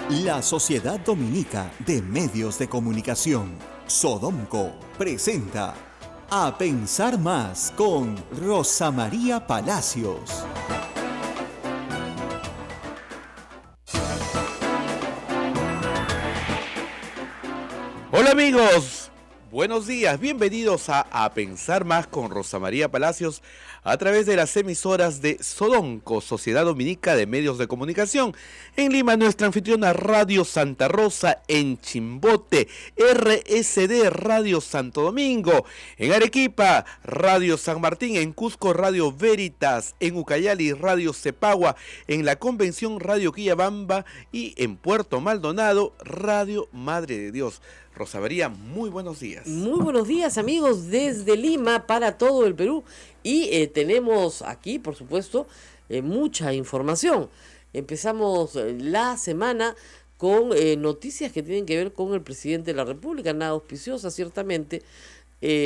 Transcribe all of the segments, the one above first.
La Sociedad Dominica de Medios de Comunicación, Sodomco, presenta A Pensar Más con Rosa María Palacios. Hola amigos, buenos días, bienvenidos a Pensar Más con Rosa María Palacios a través de las emisoras de Sodomco, Sociedad Dominica de Medios de Comunicación. En Lima, nuestra anfitriona Radio Santa Rosa, en Chimbote, RSD Radio Santo Domingo, en Arequipa, Radio San Martín, en Cusco, Radio Veritas, en Ucayali, Radio Cepagua, en la Convención, Radio Quillabamba y en Puerto Maldonado, Radio Madre de Dios. Rosa María, muy buenos días. Muy buenos días, amigos, desde Lima para todo el Perú. Y tenemos aquí, por supuesto, mucha información. Empezamos la semana con noticias que tienen que ver con el presidente de la República, nada auspiciosa, ciertamente.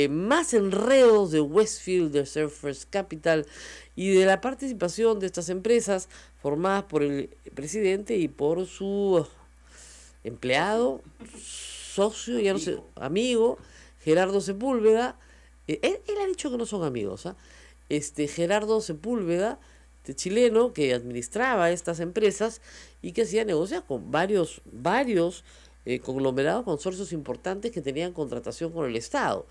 Más enredos de Westfield, de Surfers Capital y de la participación de estas empresas formadas por el presidente y por su empleado, socio, ya no sé, amigo, Gerardo Sepúlveda. Él ha dicho que no son amigos, Gerardo Sepúlveda, chileno, que administraba estas empresas y que hacía negocios con varios conglomerados, consorcios importantes que tenían contratación con el Estado.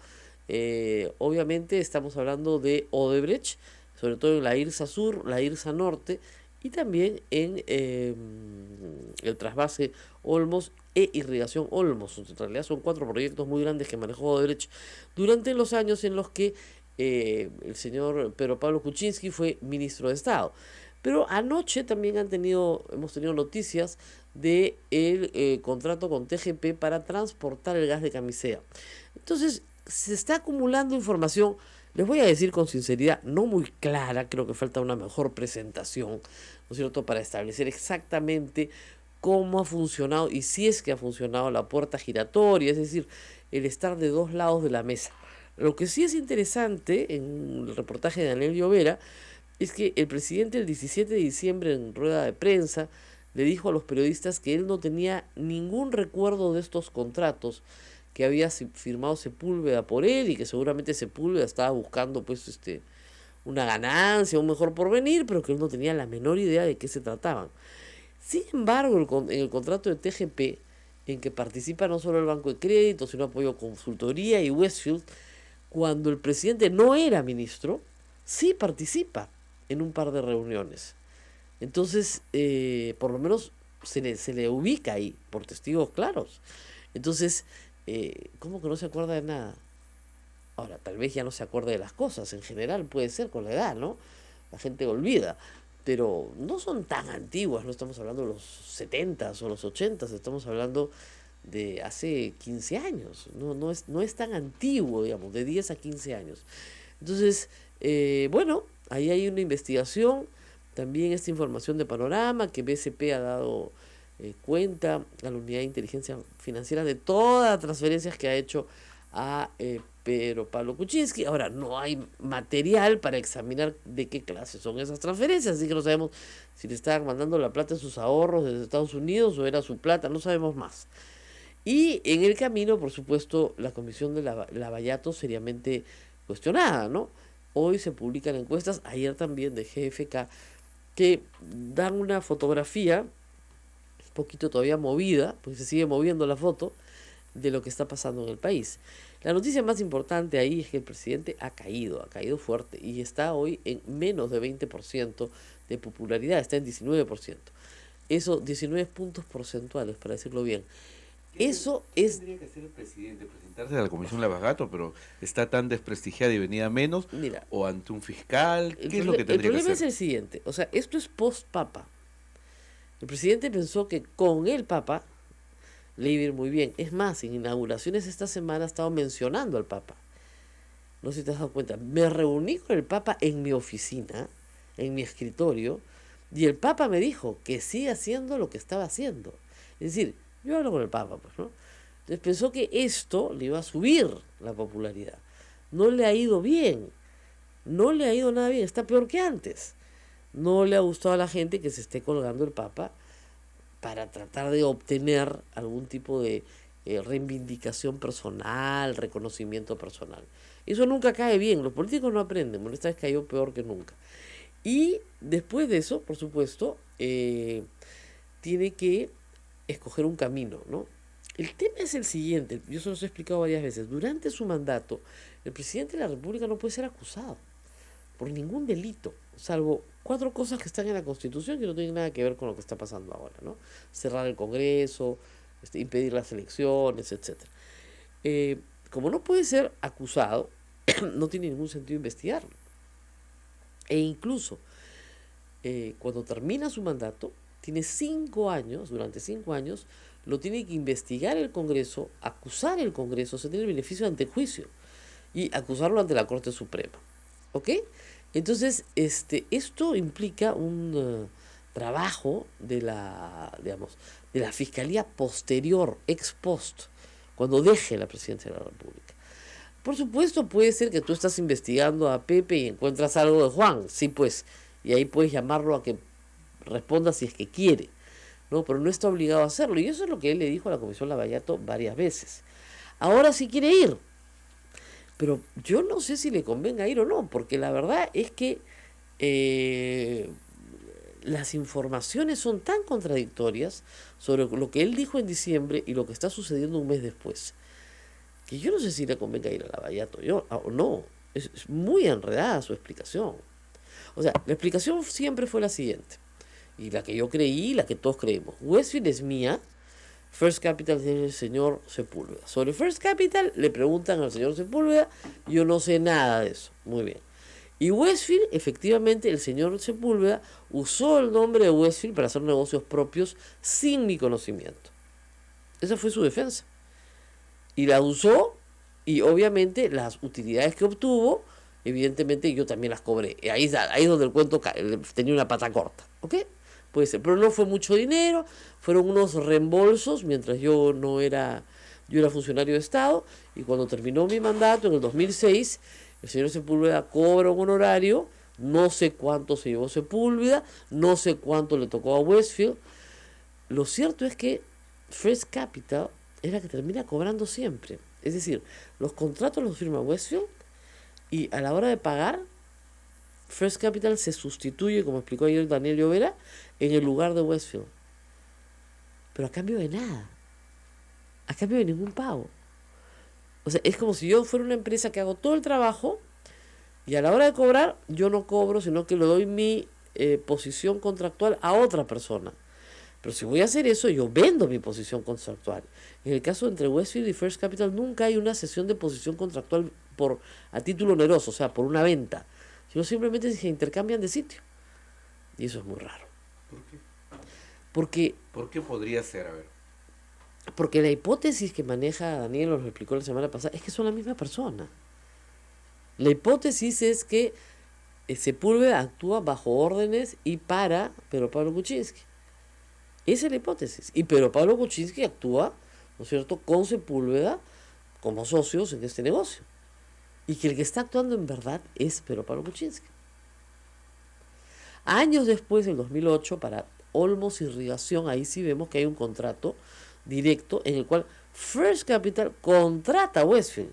Obviamente estamos hablando de Odebrecht, sobre todo en la IRSA Sur, la IRSA Norte, y también en el trasvase Olmos e Irrigación Olmos. En realidad son 4 proyectos muy grandes que manejó Odebrecht durante los años en los que el señor Pedro Pablo Kuczynski fue ministro de Estado. Pero anoche también hemos tenido noticias de el contrato con TGP para transportar el gas de Camisea. Entonces se está acumulando información. Les voy a decir con sinceridad, no muy clara, creo que falta una mejor presentación, ¿no es cierto?, para establecer exactamente cómo ha funcionado y si es que ha funcionado la puerta giratoria, es decir, el estar de dos lados de la mesa. Lo que sí es interesante en el reportaje de Daniel Llovera es que el presidente el 17 de diciembre en rueda de prensa le dijo a los periodistas que él no tenía ningún recuerdo de estos contratos que había firmado Sepúlveda por él y que seguramente Sepúlveda estaba buscando una ganancia, un mejor porvenir, pero que él no tenía la menor idea de qué se trataban. Sin embargo, en el contrato de TGP, en que participa no solo el Banco de Crédito, sino Apoyo Consultoría y Westfield, cuando el presidente no era ministro, sí participa en un par de reuniones. Entonces, por lo menos se le ubica ahí, por testigos claros. Entonces, ¿cómo que no se acuerda de nada? Ahora, tal vez ya no se acuerde de las cosas, en general puede ser con la edad, ¿no? La gente olvida, pero no son tan antiguas, no estamos hablando de los 70s o los 80s, estamos hablando de hace 15 años, no es tan antiguo, digamos, de 10 a 15 años. Entonces, bueno, ahí hay una investigación, también esta información de Panorama, que BCP ha dado cuenta a la Unidad de Inteligencia Financiera de todas las transferencias que ha hecho a Pedro Pablo Kuczynski. Ahora, no hay material para examinar de qué clase son esas transferencias, así que no sabemos si le estaban mandando la plata en sus ahorros desde Estados Unidos o era su plata, no sabemos más. Y en el camino, por supuesto, la comisión de Lavallato seriamente cuestionada, ¿no? Hoy se publican encuestas, ayer también de GFK, que dan una fotografía un poquito todavía movida, porque se sigue moviendo la foto de lo que está pasando en el país. La noticia más importante ahí es que el presidente ha caído fuerte y está hoy en menos de 20% de popularidad, está en 19%. Eso, 19 puntos porcentuales, para decirlo bien. Eso es... Tendría que hacer el presidente, presentarse a la Comisión Lavallato, pero está tan desprestigiada y venida menos, Mira, o ante un fiscal, ¿qué es lo que tendría que hacer? El problema es el siguiente, o sea, esto es post-papa. El presidente pensó que con el papa le iba a ir muy bien. Es más, en inauguraciones esta semana ha estado mencionando al papa. No sé si te has dado cuenta. Me reuní con el papa en mi oficina, en mi escritorio, y el papa me dijo que siga haciendo lo que estaba haciendo. Es decir, yo hablo con el papa, pues, ¿no? Entonces pensó que esto le iba a subir la popularidad. No le ha ido bien. No le ha ido nada bien. Está peor que antes. No le ha gustado a la gente que se esté colgando el papa para tratar de obtener algún tipo de reivindicación personal, reconocimiento personal. Eso nunca cae bien, los políticos no aprenden, bueno, esta vez cayó peor que nunca. Y después de eso, por supuesto, tiene que escoger un camino, ¿no? El tema es el siguiente, yo se los he explicado varias veces, durante su mandato, el presidente de la República no puede ser acusado por ningún delito, salvo 4 cosas que están en la Constitución que no tienen nada que ver con lo que está pasando ahora, ¿no? Cerrar el Congreso, impedir las elecciones, etcétera. Como no puede ser acusado, no tiene ningún sentido investigarlo. E incluso, cuando termina su mandato, tiene 5 años, durante 5 años, lo tiene que investigar el Congreso, acusar el Congreso, se tiene el beneficio ante juicio y acusarlo ante la Corte Suprema. ¿Ok? Entonces, esto implica un trabajo de la Fiscalía posterior, ex post, cuando deje la presidencia de la República. Por supuesto, puede ser que tú estás investigando a Pepe y encuentras algo de Juan, sí, pues, y ahí puedes llamarlo a que responda si es que quiere, ¿no? Pero no está obligado a hacerlo, y eso es lo que él le dijo a la Comisión Lavallato varias veces. Ahora sí quiere ir, pero yo no sé si le convenga ir o no, porque la verdad es que las informaciones son tan contradictorias sobre lo que él dijo en diciembre y lo que está sucediendo un mes después, que yo no sé si le convenga ir a Lavallato o no. Es muy enredada su explicación. O sea, la explicación siempre fue la siguiente, y la que yo creí, la que todos creímos. Westfield es mía, First Capital es del señor Sepúlveda. Sobre First Capital le preguntan al señor Sepúlveda, yo no sé nada de eso. Muy bien. Y Westfield, efectivamente, el señor Sepúlveda usó el nombre de Westfield para hacer negocios propios sin mi conocimiento. Esa fue su defensa. Y la usó, y obviamente las utilidades que obtuvo, evidentemente yo también las cobré. Ahí es donde el cuento tenía una pata corta. ¿Ok? Puede ser, pero no fue mucho dinero, fueron unos reembolsos mientras yo era funcionario de Estado, y cuando terminó mi mandato en el 2006, el señor Sepúlveda cobra un honorario, no sé cuánto se llevó Sepúlveda, no sé cuánto le tocó a Westfield. Lo cierto es que First Capital es la que termina cobrando siempre. Es decir, los contratos los firma Westfield, y a la hora de pagar, First Capital se sustituye, como explicó ayer Daniel Llovera, en el lugar de Westfield. Pero a cambio de nada. A cambio de ningún pago. O sea, es como si yo fuera una empresa que hago todo el trabajo y a la hora de cobrar, yo no cobro, sino que le doy mi posición contractual a otra persona. Pero si voy a hacer eso, yo vendo mi posición contractual. En el caso entre Westfield y First Capital, nunca hay una cesión de posición contractual a título oneroso, o sea, por una venta, sino simplemente se intercambian de sitio. Y eso es muy raro. ¿Por qué? Porque ¿Por qué podría ser? A ver. Porque la hipótesis que maneja Daniel, nos lo explicó la semana pasada, es que son la misma persona. La hipótesis es que Sepúlveda actúa bajo órdenes y para Pedro Pablo Kuczynski. Esa es la hipótesis. Y Pedro Pablo Kuczynski actúa, ¿no es cierto?, con Sepúlveda como socios en este negocio. Y que el que está actuando en verdad es Pedro Pablo Kuczynski. Años después, en 2008, para Olmos Irrigación, ahí sí vemos que hay un contrato directo en el cual First Capital contrata a Westfield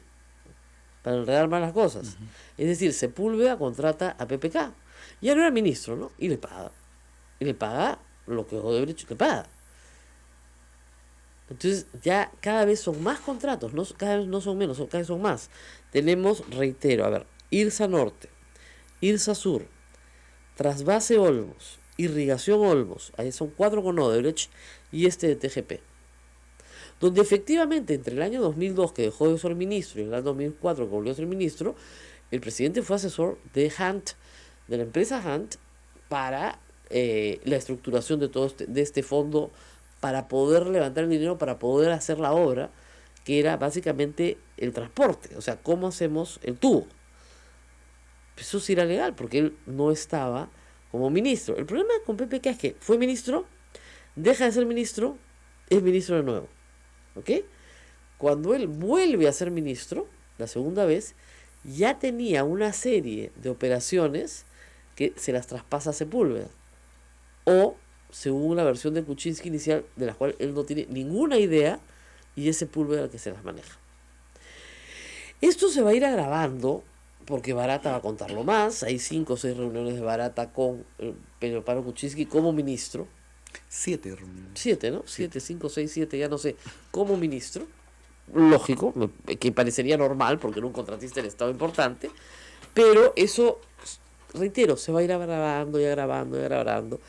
para enredar más las cosas. Uh-huh. Es decir, Sepúlveda contrata a PPK. Ya no era ministro, ¿no? Y le paga. Y le paga lo que Odebrecht le paga. Entonces ya cada vez son más contratos, no, cada vez no son menos, cada vez son más. Tenemos, reitero, a ver, IRSA Norte, IRSA Sur, Trasvase Olmos, Irrigación Olmos, ahí son 4 con Odebrecht y de TGP. Donde efectivamente entre el año 2002, que dejó de ser ministro, y el año 2004, que volvió a ser ministro, el presidente fue asesor de Hunt, de la empresa Hunt, para la estructuración de todo este fondo, para poder levantar el dinero, para poder hacer la obra, que era básicamente el transporte, o sea, cómo hacemos el tubo. Eso sí era legal, porque él no estaba como ministro. El problema con PPK es que fue ministro, deja de ser ministro, es ministro de nuevo. ¿Ok? Cuando él vuelve a ser ministro, la segunda vez, ya tenía una serie de operaciones que se las traspasa a Sepúlveda. O según la versión de Kuczynski inicial, de la cual él no tiene ninguna idea, y es Sepúlveda el que se las maneja. Esto se va a ir agravando porque Barata va a contarlo más. Hay 5 o 6 reuniones de Barata con Pedro Pablo Kuczynski como ministro. 7 reuniones. 7, ¿no? 7, 5, 6, 7, ya no sé. Como ministro. Lógico, que parecería normal porque era un contratista del Estado importante. Pero eso, reitero, se va a ir agravando y agravando y agravando.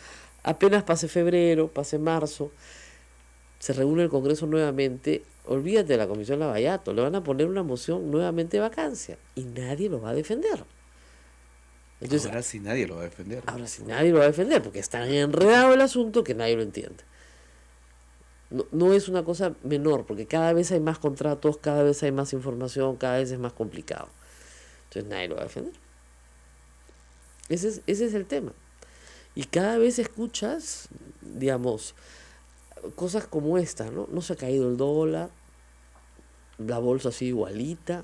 Apenas pase febrero, pase marzo, se reúne el Congreso nuevamente. Olvídate de la Comisión Lavallato, le van a poner una moción nuevamente de vacancia y nadie lo va a defender. Entonces, ahora sí nadie lo va a defender. Ahora sí nadie lo va a defender porque es tan enredado el asunto que nadie lo entiende. No es una cosa menor porque cada vez hay más contratos, cada vez hay más información, cada vez es más complicado. Entonces nadie lo va a defender. Ese es el tema. Y cada vez escuchas, digamos, cosas como esta, ¿no? No se ha caído el dólar, la bolsa sigue igualita.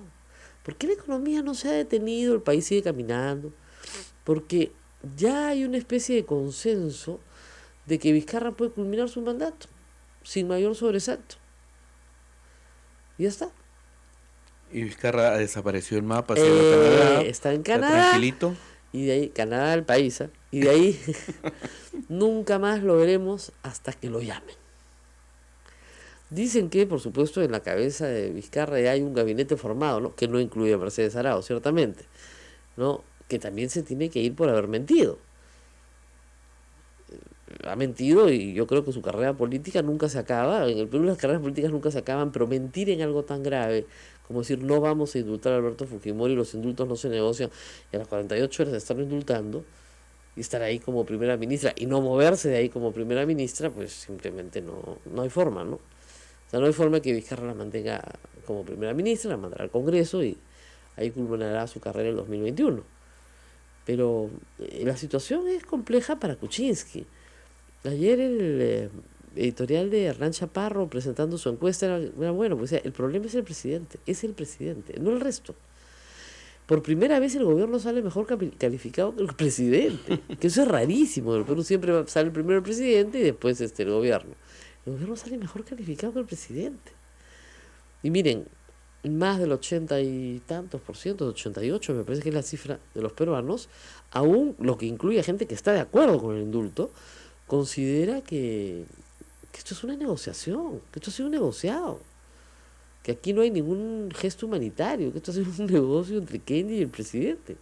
¿Por qué la economía no se ha detenido? El país sigue caminando. Porque ya hay una especie de consenso de que Vizcarra puede culminar su mandato sin mayor sobresalto. Y ya está. Y Vizcarra ha desaparecido el mapa, Canadá, está en está Canadá. Tranquilito. Y de ahí, Canadá, el país, ¿eh? Y de ahí nunca más lo veremos hasta que lo llamen. Dicen que, por supuesto, en la cabeza de Vizcarra ya hay un gabinete formado, ¿no? Que no incluye a Mercedes Arao, ciertamente, ¿no? Que también se tiene que ir por haber mentido. Ha mentido y yo creo que su carrera política nunca se acaba. En el Perú las carreras políticas nunca se acaban, pero mentir en algo tan grave como decir no vamos a indultar a Alberto Fujimori, los indultos no se negocian, y a las 48 horas de estarlo indultando y estar ahí como primera ministra y no moverse de ahí como primera ministra, pues simplemente no hay forma, ¿no? O sea, no hay forma que Vizcarra la mantenga como primera ministra, la mandará al Congreso y ahí culminará su carrera en 2021. Pero la situación es compleja para Kuczynski. Ayer el editorial de Hernán Chaparro presentando su encuesta era bueno, pues el problema es el presidente, no el resto. Por primera vez el gobierno sale mejor calificado que el presidente, que eso es rarísimo. En el Perú siempre sale primero el presidente y después el gobierno. El gobierno sale mejor calificado que el presidente. Y miren, más del 80 y tantos por ciento, 88 me parece que es la cifra de los peruanos, aún lo que incluye a gente que está de acuerdo con el indulto, considera que esto es una negociación, que esto ha sido un negociado, que aquí no hay ningún gesto humanitario, que esto ha sido un negocio entre Kennedy y el presidente.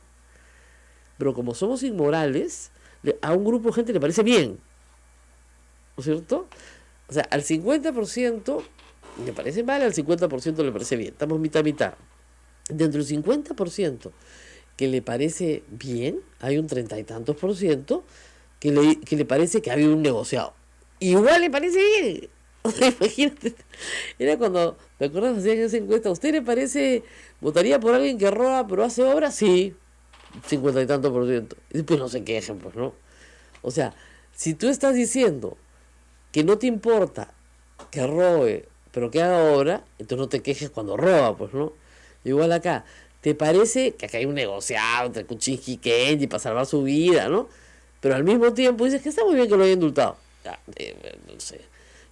Pero como somos inmorales, a un grupo de gente le parece bien, ¿no es cierto? O sea, al 50% le parece mal, al 50% le parece bien, estamos mitad. Dentro del 50% que le parece bien, hay un 30 y tantos por ciento que le parece que ha habido un negociado. Igual le parece bien. O sea, imagínate, era cuando, ¿te acuerdas? Hacían esa encuesta, ¿a usted le parece, votaría por alguien que roba pero hace obras? Sí, 50 y tantos por ciento. Y después no se quejen, pues, ¿no? O sea, si tú estás diciendo que no te importa que robe, pero que haga obra, entonces no te quejes cuando roba, pues, ¿no? Igual acá, ¿te parece que acá hay un negociado entre Kuczynski y Kennedy para salvar su vida, ¿no? Pero al mismo tiempo dices que está muy bien que lo haya indultado. No sé.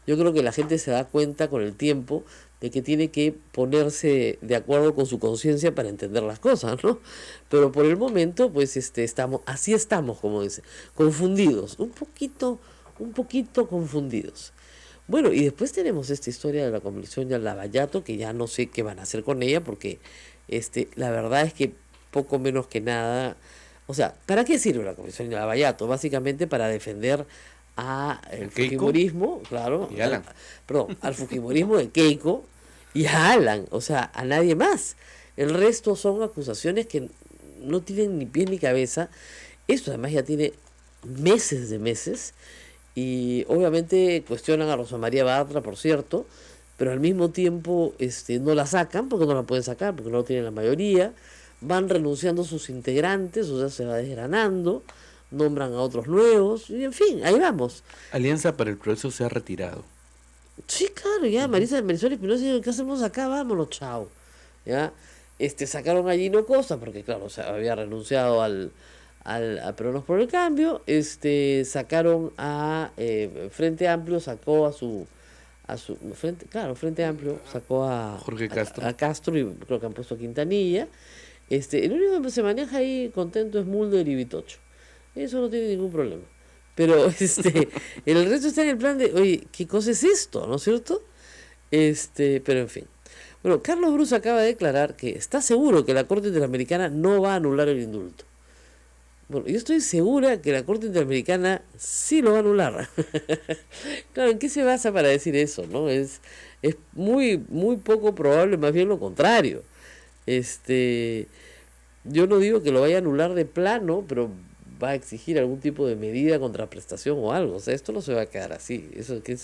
Yo creo que la gente se da cuenta con el tiempo de que tiene que ponerse de acuerdo con su conciencia para entender las cosas, ¿no? Pero por el momento, pues estamos, como dice, confundidos, un poquito confundidos. Bueno, y después tenemos esta historia de la Comisión de Lavallato, que ya no sé qué van a hacer con ella, porque la verdad es que poco menos que nada. O sea, ¿para qué sirve la Comisión de Lavallato? Básicamente para defender al fujimorismo, claro, al fujimorismo de Keiko y a Alan, o sea, a nadie más. El resto son acusaciones que no tienen ni pie ni cabeza. Esto además ya tiene meses, y obviamente cuestionan a Rosa María Bartra, por cierto, pero al mismo tiempo no la sacan, porque no la pueden sacar, porque no tienen la mayoría. Van renunciando sus integrantes, o sea, se va desgranando, nombran a otros nuevos, y en fin, ahí vamos. Alianza para el Progreso se ha retirado. Sí, claro, ya, Marisol Espinosa dijo, ¿qué hacemos acá? Vámonos, chao. Ya, sacaron a Gino Costa, porque claro, o sea, había renunciado al a Peruanos por el Cambio, sacaron a Frente Amplio, sacó Frente Amplio sacó Jorge Castro. a Castro y creo que han puesto a Quintanilla. El único que se maneja ahí contento es Mulder y Vitocho. Eso no tiene ningún problema. Pero el resto está en el plan de, oye, ¿qué cosa es esto? ¿No es cierto? Pero en fin. Bueno, Carlos Bruce acaba de declarar que está seguro que la Corte Interamericana no va a anular el indulto. Bueno, yo estoy segura que la Corte Interamericana sí lo va a anular. Claro, ¿en qué se basa para decir eso? ¿No? Es muy, muy poco probable, más bien lo contrario. Yo no digo que lo vaya a anular de plano, pero va a exigir algún tipo de medida, contraprestación o algo. O sea, esto no se va a quedar así. Eso que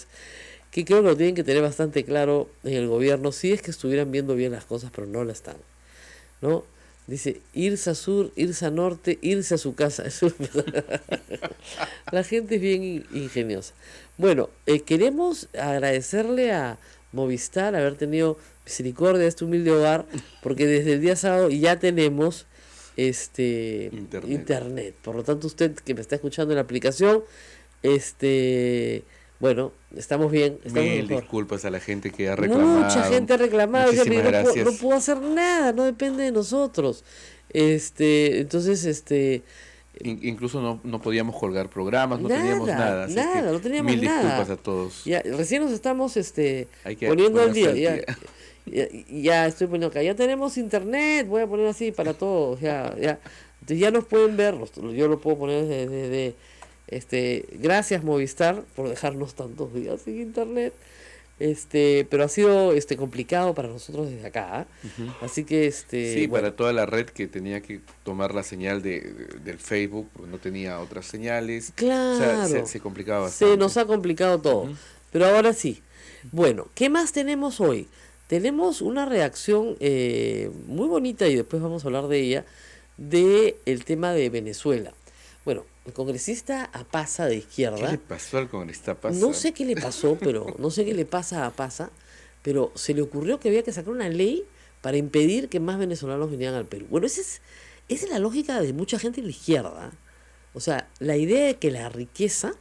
creo que lo tienen que tener bastante claro en el gobierno, si es que estuvieran viendo bien las cosas, pero no lo están, ¿no? Dice, irse a sur, irse a norte, irse a su casa. La gente es bien ingeniosa. Bueno, queremos agradecerle a Movistar haber tenido misericordia de este humilde hogar, porque desde el día sábado ya tenemos internet. Por lo tanto, usted que me está escuchando en la aplicación, bueno, estamos bien, estamos Mil mejor. disculpas a la gente que ha reclamado. Mucha gente ha reclamado, ya, Muchísimas gracias. no puedo hacer nada, no depende de nosotros. Entonces, Incluso no podíamos colgar programas, no teníamos nada. Así Nada, que no teníamos mil nada. disculpas a todos. Ya, recién nos estamos Hay que poniendo al ponerse día. al Ya estoy poniendo acá. Ya tenemos internet, voy a poner así para todos. Entonces ya nos pueden ver, yo lo puedo poner desde gracias Movistar por dejarnos tantos días sin internet. Pero ha sido complicado para nosotros desde acá, ¿eh? Así que Sí, bueno, para toda la red que tenía que tomar la señal del Facebook, porque no tenía otras señales. claro, O sea, se complicaba bastante. se nos ha complicado todo, pero ahora sí. Bueno, ¿qué más tenemos hoy? Tenemos una reacción muy bonita, y después vamos a hablar de ella, de el tema de Venezuela. Bueno, el congresista Apaza de ¿Qué izquierda, le pasó al congresista Paz? no sé qué le pasó, no sé qué le pasa a Pasa, pero se le ocurrió que había que sacar una ley para impedir que más venezolanos vinieran al Perú. Bueno, esa es la lógica de mucha gente de la izquierda. O sea, la idea de que la riqueza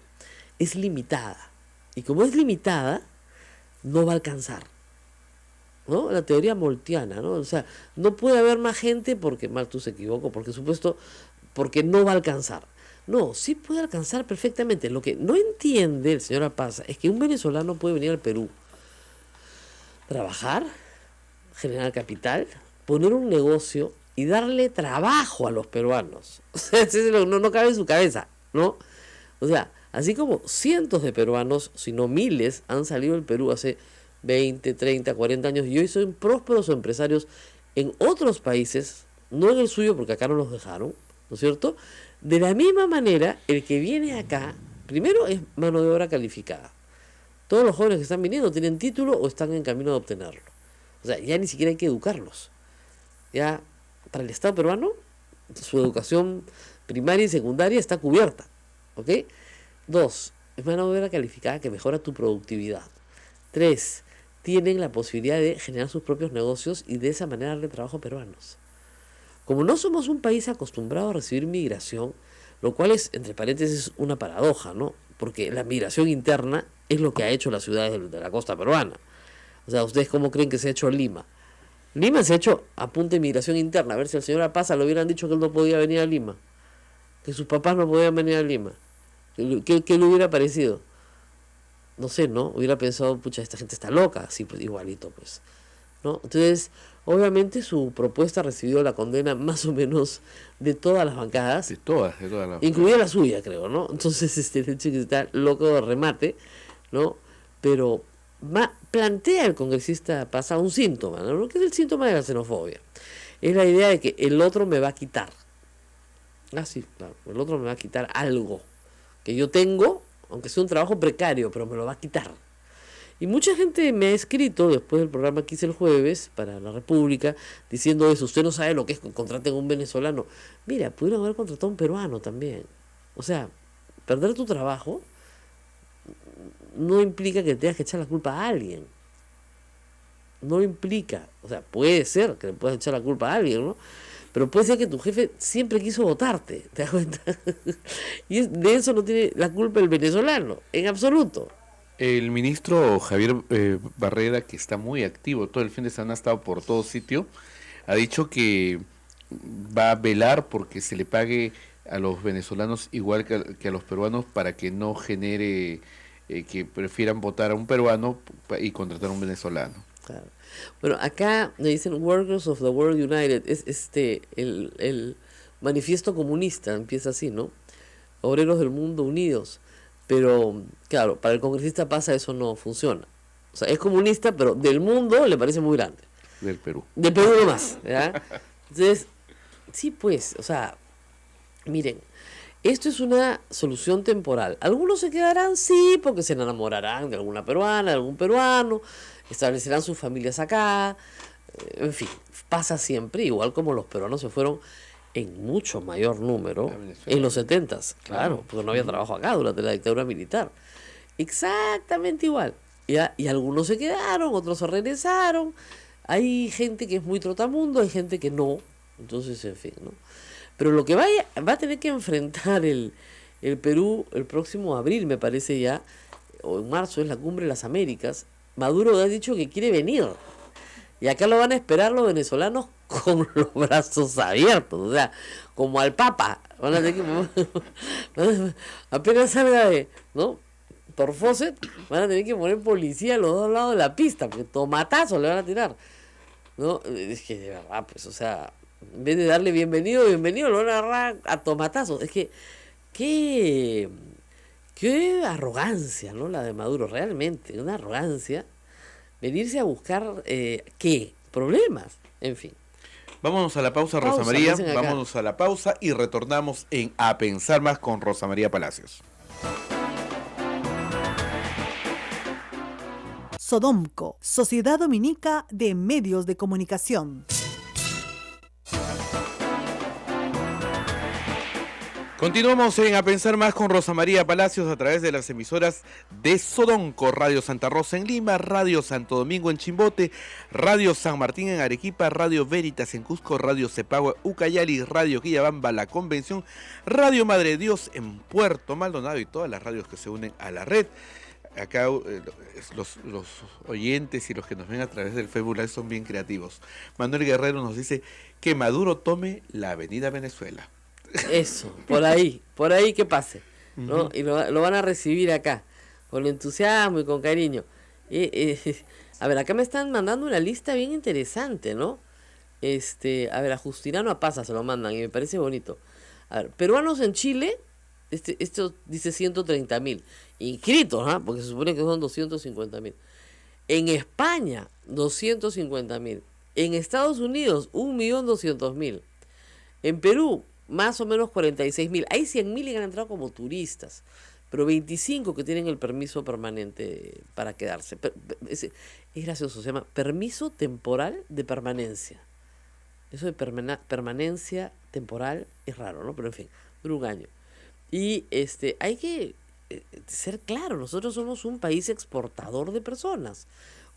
es limitada. Y como es limitada, no va a alcanzar, ¿no? La teoría moltiana, ¿no? O sea, no puede haber más gente porque, Malthus se equivocó, porque no va a alcanzar. No, sí puede alcanzar perfectamente. Lo que no entiende el señor Apaza es que un venezolano puede venir al Perú, trabajar, generar capital, poner un negocio y darle trabajo a los peruanos. O sea, no cabe en su cabeza, ¿no? O sea, así como cientos de peruanos, si no miles, han salido del Perú hace 20, 30, 40 años y hoy son prósperos empresarios en otros países, no en el suyo porque acá no los dejaron, ¿no es cierto? De la misma manera, el que viene acá, primero es mano de obra calificada. Todos los jóvenes que están viniendo tienen título o están en camino de obtenerlo. O sea, ya ni siquiera hay que educarlos. Ya, para el Estado peruano, su educación primaria y secundaria está cubierta. ¿Ok? 2, es mano de obra calificada que mejora tu productividad. 3, tienen la posibilidad de generar sus propios negocios y de esa manera darle trabajo a peruanos. Como no somos un país acostumbrado a recibir migración, lo cual es, entre paréntesis, una paradoja, ¿no? Porque la migración interna es lo que ha hecho las ciudades de la costa peruana. O sea, ¿ustedes cómo creen que se ha hecho Lima? Lima se ha hecho a punta de migración interna. A ver si al señor Apaza le hubieran dicho que él no podía venir a Lima, que sus papás no podían venir a Lima. ¿Qué le hubiera parecido? No sé, ¿no? Hubiera pensado, pucha, esta gente está loca, sí, pues igualito, pues, ¿no? Entonces, obviamente su propuesta ha recibido la condena más o menos de todas las bancadas, De todas las... incluida la suya, creo, ¿no? Entonces, el hecho que está loco de remate, ¿no? Pero plantea el congresista Pasa un síntoma, ¿no? Que es el síntoma de la xenofobia. Es la idea de que el otro me va a quitar. Ah, sí, claro, el otro me va a quitar algo que yo tengo, aunque sea un trabajo precario, pero me lo va a quitar. Y mucha gente me ha escrito después del programa que hice el jueves para La República diciendo eso. Usted no sabe lo que es que contraten a un venezolano. Mira, pudieron haber contratado a un peruano también. O sea, perder tu trabajo no implica que tengas que echar la culpa a alguien. No implica. O sea, puede ser que le puedas echar la culpa a alguien, ¿no? Pero puede ser que tu jefe siempre quiso votarte, ¿te das cuenta? Y de eso no tiene la culpa el venezolano, en absoluto. El ministro Javier Barrera, que está muy activo, todo el fin de semana ha estado por todo sitio, ha dicho que va a velar porque se le pague a los venezolanos igual que a los peruanos para que no genere que prefieran votar a un peruano y contratar a un venezolano. Claro. Bueno, acá me dicen Workers of the World United, es el manifiesto comunista, empieza así, ¿no? Obreros del mundo unidos. Pero, claro, para el congresista Pasa eso no funciona. O sea, es comunista, pero del mundo le parece muy grande. Del Perú. Del Perú nomás, ¿ya? Entonces, sí, pues, o sea, miren, esto es una solución temporal. Algunos se quedarán, sí, porque se enamorarán de alguna peruana, de algún peruano, establecerán sus familias acá, en fin, pasa siempre, igual como los peruanos se fueron en mucho mayor número en los 70s, claro, porque no había trabajo acá durante la dictadura militar. Exactamente igual. ¿Ya? Y algunos se quedaron, otros se regresaron. Hay gente que es muy trotamundo, hay gente que no. Entonces, en fin, ¿no? Pero lo que va a tener que enfrentar el Perú el próximo abril, me parece ya, o en marzo, es la Cumbre de las Américas. Maduro ha dicho que quiere venir. Y acá lo van a esperar los venezolanos con los brazos abiertos, o sea, como al Papa. Van a tener que, apenas salga ¿no? Por Fawcett, van a tener que poner policía a los dos lados de la pista, porque tomatazos le van a tirar. ¿No? Es que de verdad, pues, o sea, en vez de darle bienvenido, lo van a agarrar a tomatazos. Es que, qué arrogancia, ¿no? La de Maduro, realmente, una arrogancia. Venirse a buscar, ¿qué? Problemas, en fin. Vámonos a la pausa, Rosa María. Vámonos a la pausa y retornamos en A Pensar Más con Rosa María Palacios. Sodomco, Sociedad Dominica de Medios de Comunicación. Continuamos en A Pensar Más con Rosa María Palacios a través de las emisoras de Sodonco, Radio Santa Rosa en Lima, Radio Santo Domingo en Chimbote, Radio San Martín en Arequipa, Radio Veritas en Cusco, Radio Cepagua Ucayali, Radio Quillabamba La Convención, Radio Madre de Dios en Puerto Maldonado y todas las radios que se unen a la red. Acá los oyentes y los que nos ven a través del Facebook Live son bien creativos. Manuel Guerrero nos dice que Maduro tome la Avenida Venezuela. Eso, por ahí que pase, ¿no? Y lo van a recibir acá, con entusiasmo y con cariño. A ver, acá me están mandando una lista bien interesante, ¿no? A ver, a Justinano a Pasa se lo mandan y me parece bonito. A ver, peruanos en Chile, esto dice 130.000, inscritos, ¿ah? Porque se supone que son 250.000. En España, 250.000. En Estados Unidos, 1.200.000. En Perú, más o menos 46.000. Hay 100.000 que han entrado como turistas, pero 25 que tienen el permiso permanente para quedarse. Es gracioso, se llama permiso temporal de permanencia. Eso de permanencia temporal es raro, ¿no? Pero en fin, dura un año. Y hay que ser claro, nosotros somos un país exportador de personas,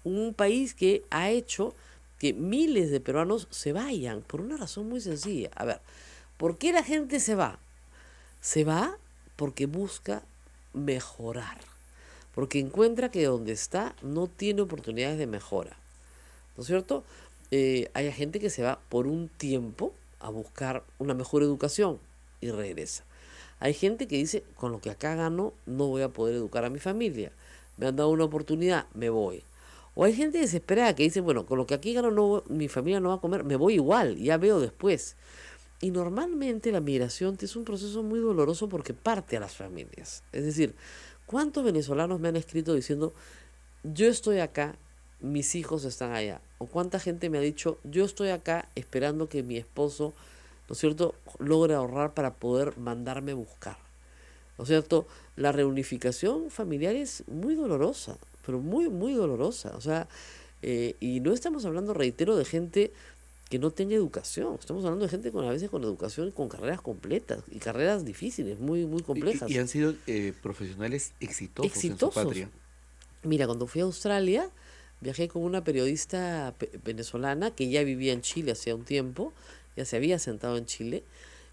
un país que ha hecho que miles de peruanos se vayan por una razón muy sencilla. A ver, ¿por qué la gente se va? Se va porque busca mejorar, porque encuentra que donde está no tiene oportunidades de mejora, ¿no es cierto? Hay gente que se va por un tiempo a buscar una mejor educación y regresa. Hay gente que dice, con lo que acá gano no voy a poder educar a mi familia, me han dado una oportunidad, me voy. O hay gente desesperada que dice, bueno, con lo que aquí gano mi familia no va a comer, me voy igual, ya veo después. Y normalmente la migración es un proceso muy doloroso porque parte a las familias. Es decir, ¿cuántos venezolanos me han escrito diciendo, yo estoy acá, mis hijos están allá? O cuánta gente me ha dicho, yo estoy acá esperando que mi esposo, ¿no es cierto?, logre ahorrar para poder mandarme a buscar. ¿No es cierto? La reunificación familiar es muy dolorosa, pero muy, muy dolorosa. O sea, y no estamos hablando, reitero, de gente que no tenga educación. Estamos hablando de gente a veces con educación, con carreras completas y carreras difíciles, muy, muy complejas. Y han sido profesionales exitosos en su patria. Mira, cuando fui a Australia, viajé con una periodista venezolana que ya vivía en Chile hacía un tiempo, ya se había sentado en Chile,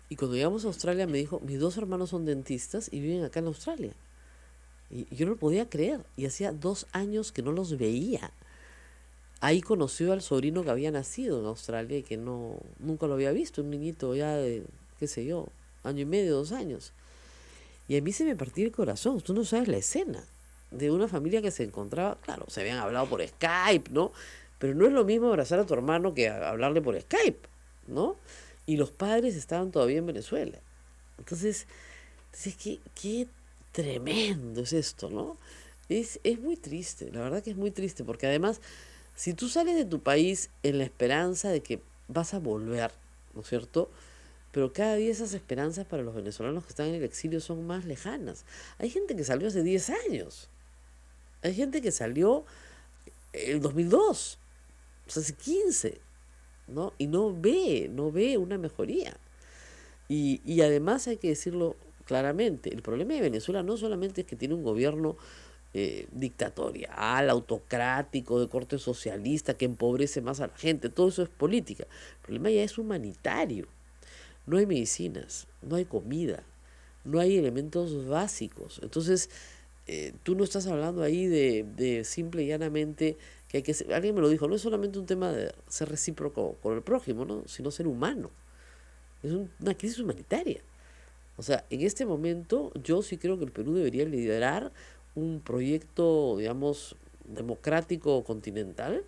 y cuando llegamos a Australia me dijo, mis 2 hermanos son dentistas y viven acá en Australia. Y yo no lo podía creer, y hacía 2 años que no los veía. Ahí conoció al sobrino que había nacido en Australia y que nunca lo había visto, un niñito ya de, qué sé yo, 1 año y medio, 2 años. Y a mí se me partía el corazón, tú no sabes la escena de una familia que se encontraba, claro, se habían hablado por Skype, ¿no? Pero no es lo mismo abrazar a tu hermano que hablarle por Skype, ¿no? Y los padres estaban todavía en Venezuela. Entonces qué tremendo es esto, ¿no? Es muy triste, la verdad que es muy triste, porque además, si tú sales de tu país en la esperanza de que vas a volver, ¿no es cierto? Pero cada día esas esperanzas para los venezolanos que están en el exilio son más lejanas. Hay gente que salió hace 10 años. Hay gente que salió en 2002, o sea, hace 15, ¿no? Y no ve una mejoría. Y además hay que decirlo claramente, el problema de Venezuela no solamente es que tiene un gobierno dictatorial, autocrático, de corte socialista, que empobrece más a la gente, todo eso es política. El problema ya es humanitario. No hay medicinas, no hay comida, no hay elementos básicos. Entonces, tú no estás hablando ahí de simple y llanamente que hay que ser, alguien me lo dijo, no es solamente un tema de ser recíproco con el prójimo, ¿no? Sino ser humano. Es una crisis humanitaria. O sea, en este momento yo sí creo que el Perú debería liderar un proyecto, digamos, democrático continental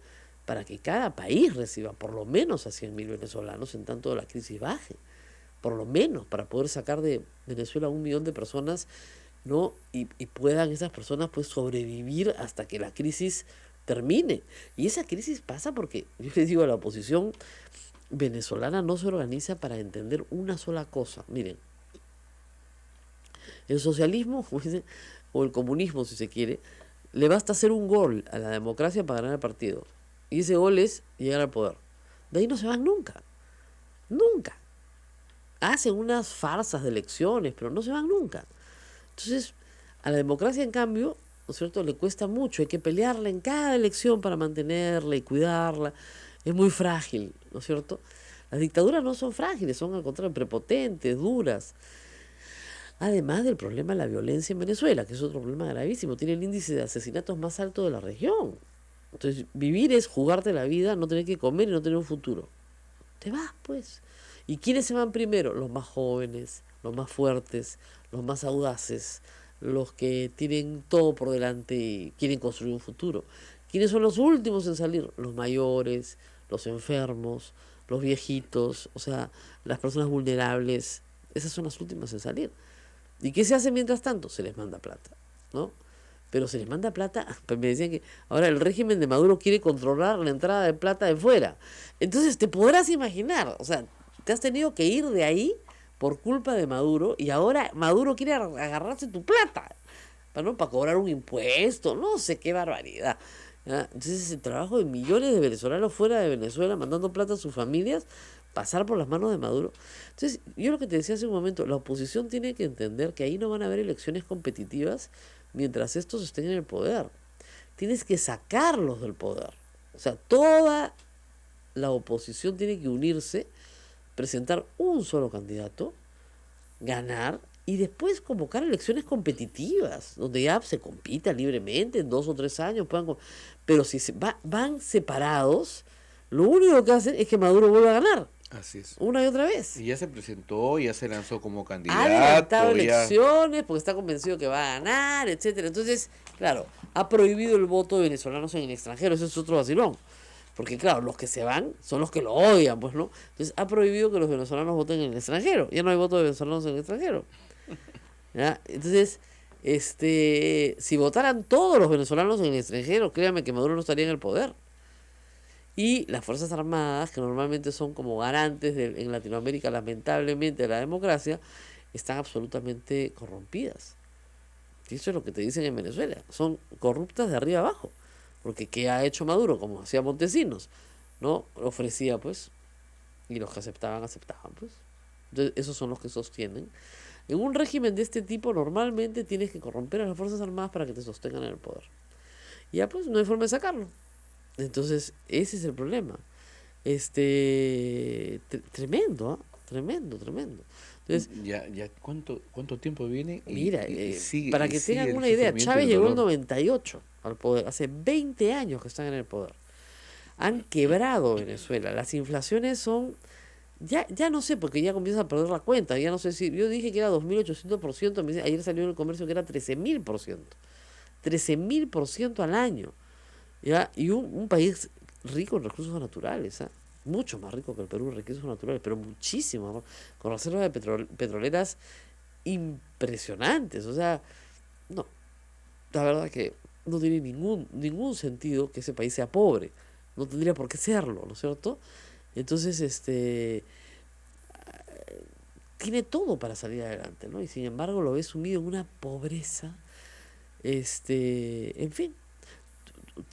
para que cada país reciba por lo menos a 100.000 venezolanos en tanto la crisis baje. Por lo menos para poder sacar de Venezuela a 1 millón de personas, ¿no? Y puedan esas personas pues sobrevivir hasta que la crisis termine. Y esa crisis pasa porque, yo les digo, a la oposición venezolana no se organiza para entender una sola cosa. Miren, el socialismo o el comunismo, si se quiere, le basta hacer un gol a la democracia para ganar el partido. Y ese gol es llegar al poder. De ahí no se van nunca. Nunca. Hacen unas farsas de elecciones, pero no se van nunca. Entonces, a la democracia, en cambio, ¿no es cierto?, le cuesta mucho. Hay que pelearla en cada elección para mantenerla y cuidarla. Es muy frágil, ¿no es cierto? Las dictaduras no son frágiles, son al contrario prepotentes, duras. Además del problema de la violencia en Venezuela, que es otro problema gravísimo. Tiene el índice de asesinatos más alto de la región. Entonces, vivir es jugarte la vida, no tener que comer y no tener un futuro. Te vas, pues. ¿Y quiénes se van primero? Los más jóvenes, los más fuertes, los más audaces, los que tienen todo por delante y quieren construir un futuro. ¿Quiénes son los últimos en salir? Los mayores, los enfermos, los viejitos, o sea, las personas vulnerables. Esas son las últimas en salir. ¿Y qué se hace mientras tanto? Se les manda plata, ¿no? Pero se les manda plata, pues me decían que ahora el régimen de Maduro quiere controlar la entrada de plata de fuera. Entonces te podrás imaginar, o sea, te has tenido que ir de ahí por culpa de Maduro y ahora Maduro quiere agarrarse tu plata, ¿no? Para cobrar un impuesto, no sé qué barbaridad. ¿Ya? Entonces el trabajo de millones de venezolanos fuera de Venezuela mandando plata a sus familias, pasar por las manos de Maduro. Entonces yo lo que te decía hace un momento, la oposición tiene que entender que ahí no van a haber elecciones competitivas mientras estos estén en el poder. Tienes que sacarlos del poder. O sea, toda la oposición tiene que unirse, presentar un solo candidato, ganar y después convocar elecciones competitivas, donde ya se compita libremente en 2 o 3 años. Pero si van separados, lo único que hacen es que Maduro vuelva a ganar. Así es. Una y otra vez. Y ya se presentó, ya se lanzó como candidato. Ha adelantado elecciones porque está convencido que va a ganar, etcétera. Entonces, claro, ha prohibido el voto de venezolanos en el extranjero. Eso es otro vacilón. Porque, claro, los que se van son los que lo odian, pues, ¿no? Entonces, ha prohibido que los venezolanos voten en el extranjero. Ya no hay voto de venezolanos en el extranjero. ¿Ya? Entonces, si votaran todos los venezolanos en el extranjero, créanme que Maduro no estaría en el poder. Y las Fuerzas Armadas, que normalmente son como garantes en Latinoamérica, lamentablemente, de la democracia, están absolutamente corrompidas. Y eso es lo que te dicen en Venezuela. Son corruptas de arriba abajo. Porque ¿qué ha hecho Maduro? Como hacía Montesinos, ¿no? Ofrecía, pues, y los que aceptaban, pues. Entonces, esos son los que sostienen. En un régimen de este tipo, normalmente tienes que corromper a las Fuerzas Armadas para que te sostengan en el poder. Y ya, pues, no hay forma de sacarlo. Entonces, ese es el problema. Tremendo, ¿ah? Tremendo, tremendo. Entonces, Ya, ¿cuánto tiempo viene? mira, para que sigue tengan el una idea, sufrimiento y Chávez el llegó en dolor. 98 al poder, hace 20 años que están en el poder. Han quebrado Venezuela, las inflaciones son, ya no sé, porque ya comienza a perder la cuenta, ya no sé si, yo dije que era 2.800%, ayer salió en el comercio que era 13.000%, 13.000% al año, ¿ya? Y un país rico en recursos naturales, ¿ah? Mucho más rico que el Perú en recursos naturales, pero muchísimo más, con reservas de petroleras impresionantes, o sea, no, la verdad que no tiene ningún sentido que ese país sea pobre, no tendría por qué serlo, ¿no es cierto? Entonces, tiene todo para salir adelante, ¿no? Y sin embargo lo ve sumido en una pobreza, en fin.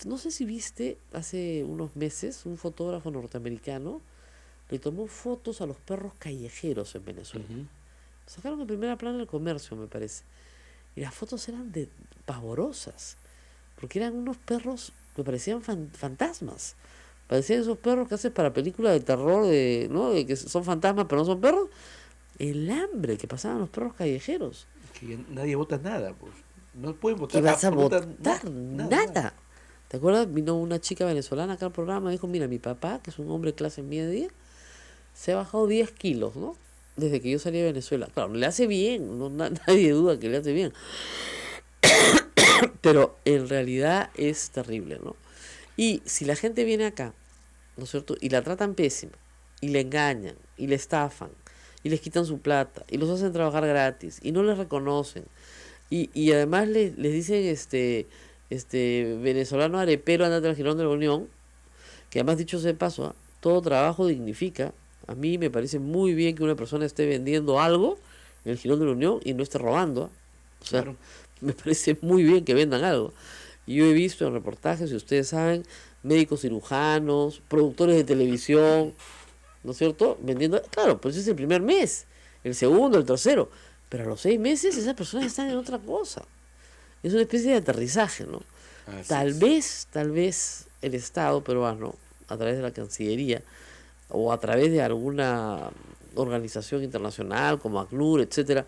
No sé si viste hace unos meses un fotógrafo norteamericano le tomó fotos a los perros callejeros en Venezuela. Ujú. Sacaron en primera plana el comercio, me parece. Y las fotos eran pavorosas, porque eran unos perros que parecían fantasmas. Parecían esos perros que haces para películas de terror, ¿no? De que son fantasmas pero no son perros. El hambre que pasaban los perros callejeros. Que ya nadie vota nada, pues. No pueden ¿Qué votar vas a absolutamente votar? nada. Nada. ¿Te acuerdas? Vino una chica venezolana acá al programa y dijo, mira, mi papá, que es un hombre de clase media, se ha bajado 10 kilos, ¿no? Desde que yo salí de Venezuela. Claro, le hace bien, no, nadie duda que le hace bien. Pero en realidad es terrible, ¿no? Y si la gente viene acá, ¿no es cierto? Y la tratan pésima, y le engañan, y le estafan, y les quitan su plata, y los hacen trabajar gratis, y no les reconocen, y además les dicen, venezolano arepero, andate al Girón de la Unión, que además dicho sea de paso, ¿ah? Todo trabajo dignifica. A mí me parece muy bien que una persona esté vendiendo algo en el Girón de la Unión y no esté robando, ¿ah? O sea, Claro. me parece muy bien que vendan algo. Y yo he visto en reportajes, si ustedes saben, médicos cirujanos, productores de televisión, ¿no es cierto? Vendiendo, claro, pues es el primer mes, el segundo, el tercero, pero a los 6 meses esas personas están en otra cosa. Es una especie de aterrizaje, ¿no? Así Tal vez el Estado peruano, a través de la Cancillería, o a través de alguna organización internacional como ACNUR, etcétera,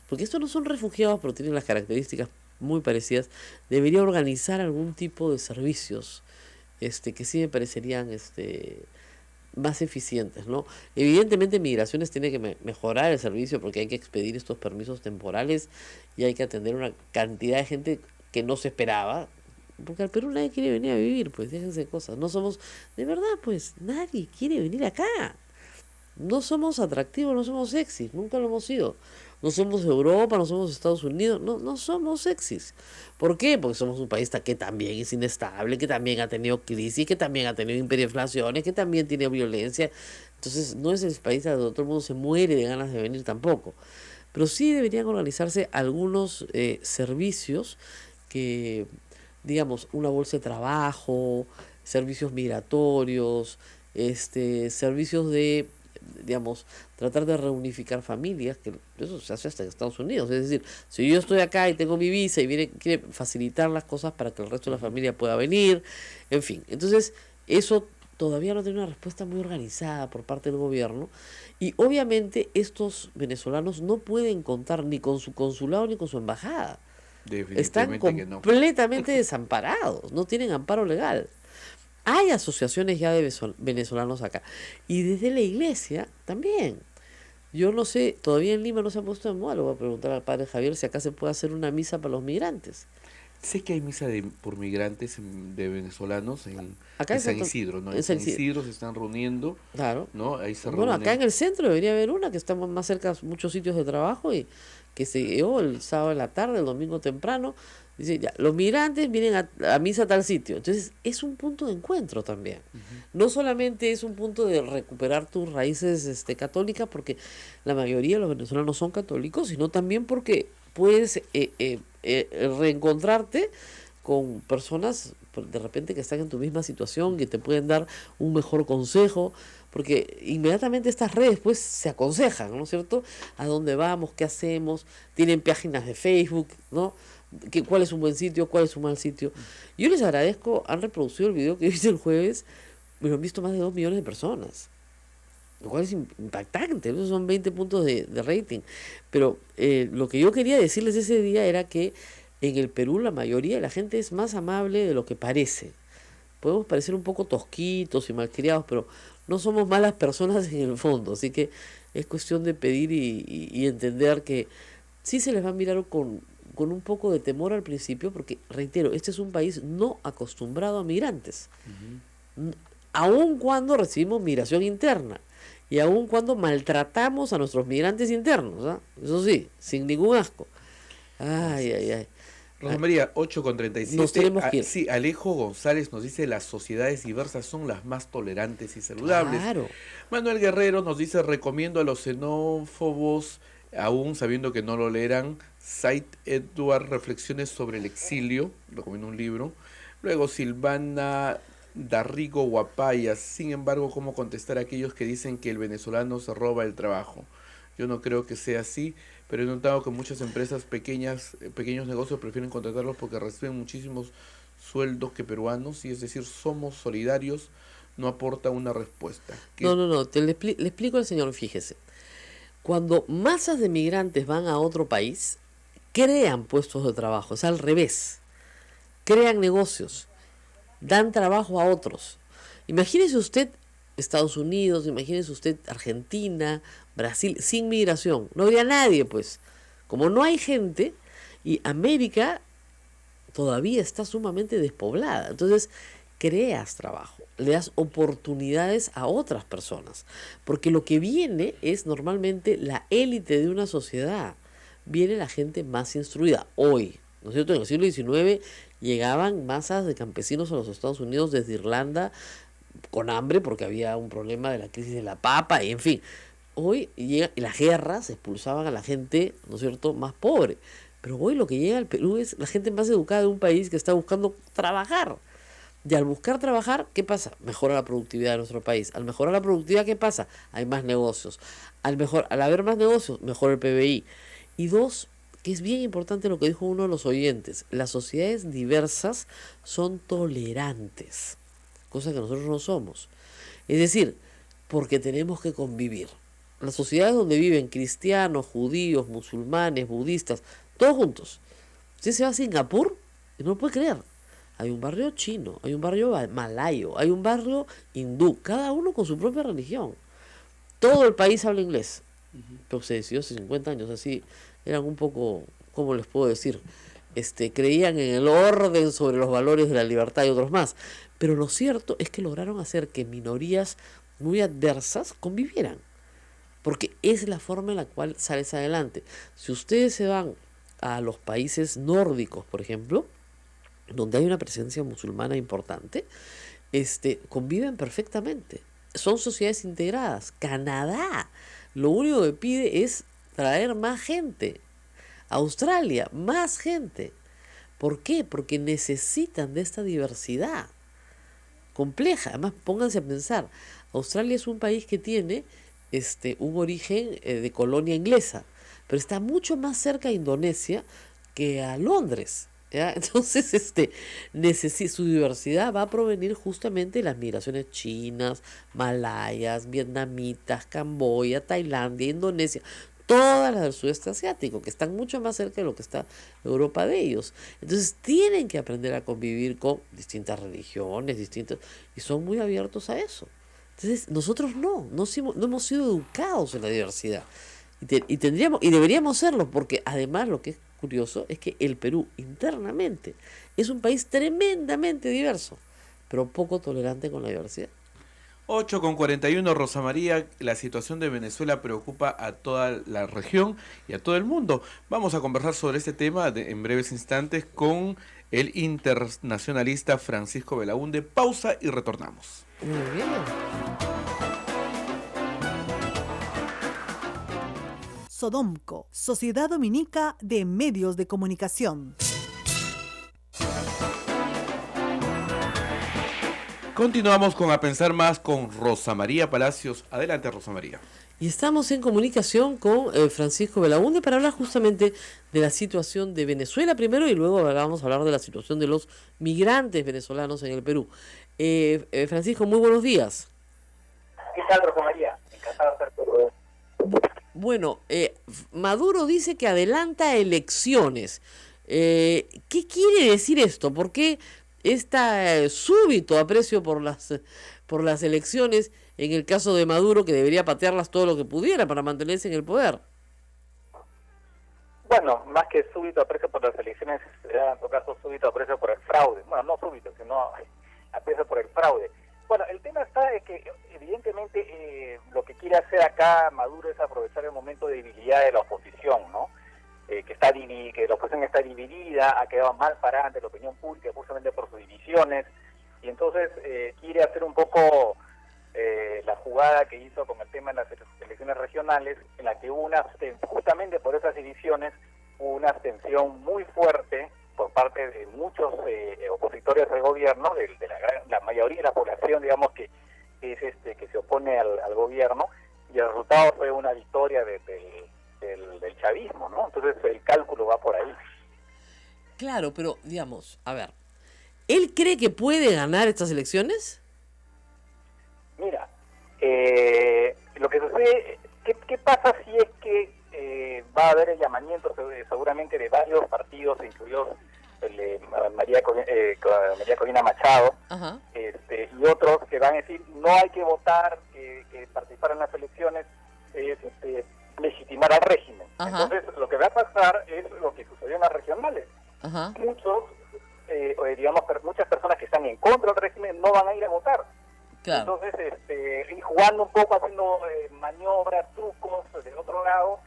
porque estos no son refugiados, pero tienen las características muy parecidas, debería organizar algún tipo de servicios, que sí me parecerían, más eficientes, ¿no? Evidentemente Migraciones tiene que mejorar el servicio porque hay que expedir estos permisos temporales y hay que atender una cantidad de gente que no se esperaba, porque al Perú nadie quiere venir a vivir, pues déjense de cosas, no somos, de verdad, pues nadie quiere venir acá, no somos atractivos, no somos sexys, nunca lo hemos sido. No somos Europa, no somos Estados Unidos, no somos sexys. ¿Por qué? Porque somos un país que también es inestable, que también ha tenido crisis, que también ha tenido hiperinflaciones, que también tiene violencia. Entonces no es el país donde todo el mundo se muere de ganas de venir tampoco. Pero sí deberían organizarse algunos servicios que, digamos, una bolsa de trabajo, servicios migratorios, servicios de, digamos, tratar de reunificar familias, que eso se hace hasta en Estados Unidos. Es decir, si yo estoy acá y tengo mi visa y quiere facilitar las cosas para que el resto de la familia pueda venir, en fin. Entonces, eso todavía no tiene una respuesta muy organizada por parte del gobierno y obviamente estos venezolanos no pueden contar ni con su consulado ni con su embajada. Están definitivamente que no. completamente desamparados, no tienen amparo legal. Hay asociaciones ya de venezolanos acá. Y desde la iglesia también. Yo no sé, todavía en Lima no se ha puesto de moda. Le voy a preguntar al padre Javier si acá se puede hacer una misa para los migrantes. Sé que hay misa por migrantes de venezolanos Acá en en San Santo- Isidro, ¿no? en En San San Isidro. Isidro se están reuniendo, Claro. ¿no? Ahí se Bueno, acá reúnen. en el centro debería haber una, que estamos más cerca de muchos sitios de trabajo y que se llevó el sábado en la tarde, el domingo temprano. Dice, ya, los migrantes vienen a misa a tal sitio. Entonces, es un punto de encuentro también. No solamente es un punto de recuperar tus raíces católicas, porque la mayoría de los venezolanos son católicos, sino también porque puedes reencontrarte con personas de repente que están en tu misma situación, que te pueden dar un mejor consejo, porque inmediatamente estas redes pues se aconsejan, ¿no es cierto? ¿A dónde vamos? ¿Qué hacemos? Tienen páginas de Facebook, ¿no? ¿Cuál es un buen sitio? ¿Cuál es un mal sitio? Yo les agradezco, han reproducido el video que hice el jueves, lo han visto más de 2 millones de personas, lo cual es impactante. Esos son 20 puntos de rating. Pero lo que yo quería decirles ese día era que en el Perú la mayoría de la gente es más amable de lo que parece. Podemos parecer un poco tosquitos y malcriados, pero no somos malas personas en el fondo. Así que es cuestión de pedir y entender que sí se les va a mirar con un poco de temor al principio, porque, reitero, este es un país no acostumbrado a migrantes. Aun cuando recibimos migración interna y aun cuando maltratamos a nuestros migrantes internos, ¿ah? Eso sí, sin ningún asco. Ay, ay, ay. Rosa María, 8:37. Nos tenemos que ir. Sí, Alejo González nos dice: las sociedades diversas son las más tolerantes y saludables. Claro. Manuel Guerrero nos dice: recomiendo a los xenófobos, aún sabiendo que no lo leerán, Said Edward, Reflexiones sobre el exilio, recomiendo un libro. Luego Silvana Darrigo Guapaya: sin embargo, ¿cómo contestar a aquellos que dicen que el venezolano se roba el trabajo? Yo no creo que sea así, pero he notado que muchas empresas pequeños negocios prefieren contratarlos porque reciben muchísimos sueldos que peruanos, y es decir, somos solidarios, no aporta una respuesta. No, le explico al señor, fíjese. Cuando masas de migrantes van a otro país, crean puestos de trabajo, es al revés. Crean negocios, dan trabajo a otros. Imagínese usted Estados Unidos, imagínese usted Argentina, Brasil, sin migración. No habría nadie, pues. Como no hay gente, y América todavía está sumamente despoblada. Entonces, creas trabajo, le das oportunidades a otras personas. Porque lo que viene es normalmente la élite de una sociedad. Viene la gente más instruida. Hoy, ¿no es cierto? En el siglo XIX llegaban masas de campesinos a los Estados Unidos desde Irlanda con hambre porque había un problema de la crisis de la papa, y en fin. Hoy llega, y las guerras expulsaban a la gente, ¿no es cierto?, más pobre. Pero hoy lo que llega al Perú es la gente más educada de un país que está buscando trabajar. Y al buscar trabajar, ¿qué pasa? Mejora la productividad de nuestro país. Al mejorar la productividad, ¿qué pasa? Hay más negocios. Al haber más negocios, mejora el PBI. Y dos, que es bien importante lo que dijo uno de los oyentes, las sociedades diversas son tolerantes, cosa que nosotros no somos. Es decir, porque tenemos que convivir. Las sociedades donde viven cristianos, judíos, musulmanes, budistas, todos juntos. Usted se va a Singapur y no lo puede creer. Hay un barrio chino, hay un barrio malayo, hay un barrio hindú, cada uno con su propia religión. Todo el país habla inglés. Pero se decidió hace 50 años, así eran un poco, ¿cómo les puedo decir? Creían en el orden sobre los valores de la libertad y otros más. Pero lo cierto es que lograron hacer que minorías muy adversas convivieran. Porque es la forma en la cual sales adelante. Si ustedes se van a los países nórdicos, por ejemplo, donde hay una presencia musulmana importante, conviven perfectamente. Son sociedades integradas. Canadá, lo único que pide es traer más gente. Australia, más gente. ¿Por qué? Porque necesitan de esta diversidad compleja. Además, pónganse a pensar, Australia es un país que tiene un origen de colonia inglesa, pero está mucho más cerca a Indonesia que a Londres, ¿ya? Entonces, su diversidad va a provenir justamente de las migraciones chinas, malayas, vietnamitas, Camboya, Tailandia, Indonesia, todas las del sudeste asiático, que están mucho más cerca de lo que está Europa de ellos. Entonces tienen que aprender a convivir con distintas religiones, y son muy abiertos a eso. Entonces nosotros no hemos sido educados en la diversidad. Y deberíamos serlo, porque además lo que es curioso es que el Perú internamente es un país tremendamente diverso, pero poco tolerante con la diversidad. 8:41, Rosa María, la situación de Venezuela preocupa a toda la región y a todo el mundo. Vamos a conversar sobre este tema en breves instantes con el internacionalista Francisco Belaúnde. Pausa y retornamos. Muy bien. Sodomco, Sociedad Dominica de Medios de Comunicación. Continuamos con A Pensar Más con Rosa María Palacios. Adelante, Rosa María. Y estamos en comunicación con Francisco Belaúnde para hablar justamente de la situación de Venezuela primero y luego vamos a hablar de la situación de los migrantes venezolanos en el Perú. Francisco, muy buenos días. ¿Qué tal, Rosa María? Encantado de estar todo. Bueno, Maduro dice que adelanta elecciones. ¿Qué quiere decir esto? ¿Por qué este súbito aprecio por las elecciones en el caso de Maduro, que debería patearlas todo lo que pudiera para mantenerse en el poder? Bueno, más que súbito aprecio por las elecciones, será en todo caso súbito aprecio por el fraude. Bueno, no súbito, sino aprecio por el fraude. Bueno, el tema está es que evidentemente lo que quiere hacer acá Maduro es aprovechar el momento de debilidad de la oposición, ¿no? Que la oposición está dividida, ha quedado mal parada ante la opinión pública justamente por sus divisiones, y entonces quiere hacer un poco la jugada que hizo con el tema de las elecciones regionales, en la que hubo justamente por esas divisiones, hubo una abstención muy fuerte por parte de muchos opositores al gobierno, de la mayoría de la población, digamos, que se opone al gobierno, y el resultado fue una victoria del chavismo, ¿no? Entonces el cálculo va por ahí. Claro, pero digamos, a ver, ¿él cree que puede ganar estas elecciones? Mira, lo que sucede, ¿qué pasa si es que va a haber el llamamiento seguramente de varios partidos, incluidos el de María Corina Machado, Ajá. Y otros que van a decir no hay que votar, que participar en las elecciones es legitimar al régimen? Ajá. Entonces lo que va a pasar es lo que sucedió en las regionales. Ajá. Muchas personas que están en contra del régimen no van a ir a votar. Claro. Entonces, y jugando un poco, haciendo maniobras, trucos del otro lado,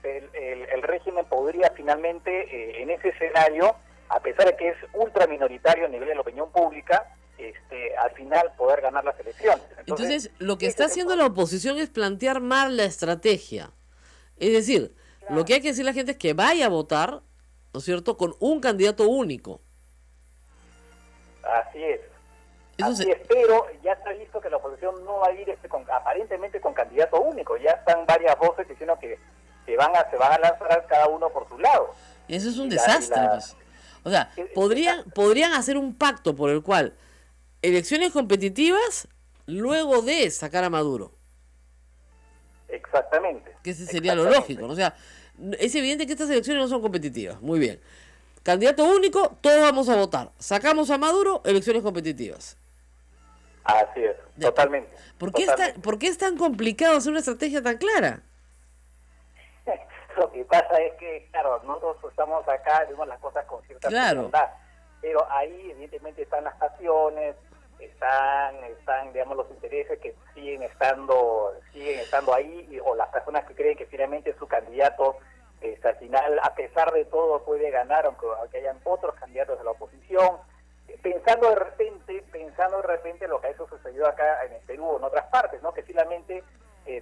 el régimen podría finalmente, en ese escenario, a pesar de que es ultra minoritario a nivel de la opinión pública, al final poder ganar las elecciones. Entonces, lo que está haciendo la oposición es plantear mal la estrategia. Es decir, Claro. lo que hay que decir a la gente es que vaya a votar, ¿no es cierto?, con un candidato único. Así es. Entonces, Así es, pero ya se ha visto que la oposición no va a ir aparentemente con candidato único. Ya están varias voces diciendo que se van a lanzar cada uno por su lado. eso es un y desastre. la- Pues. O sea, es- podrían hacer un pacto por el cual elecciones competitivas luego de sacar a Maduro, Exactamente. que ese sería lo Exactamente. lógico, ¿no? O sea, es evidente que estas elecciones no son competitivas. Muy bien. Candidato único, todos vamos a votar. Sacamos a Maduro, elecciones competitivas. Así es, Ya, totalmente. ¿Por qué es tan complicado hacer una estrategia tan clara? Lo que pasa es que, claro, nosotros estamos acá, vemos las cosas con cierta Claro. frialdad, pero ahí evidentemente están las pasiones, están, digamos, los intereses que siguen estando ahí, o las personas que creen que finalmente su candidato, al final, a pesar de todo, puede ganar, aunque hayan otros candidatos de la oposición, pensando de repente lo que eso sucedió acá en el Perú o en otras partes, ¿no? Que finalmente,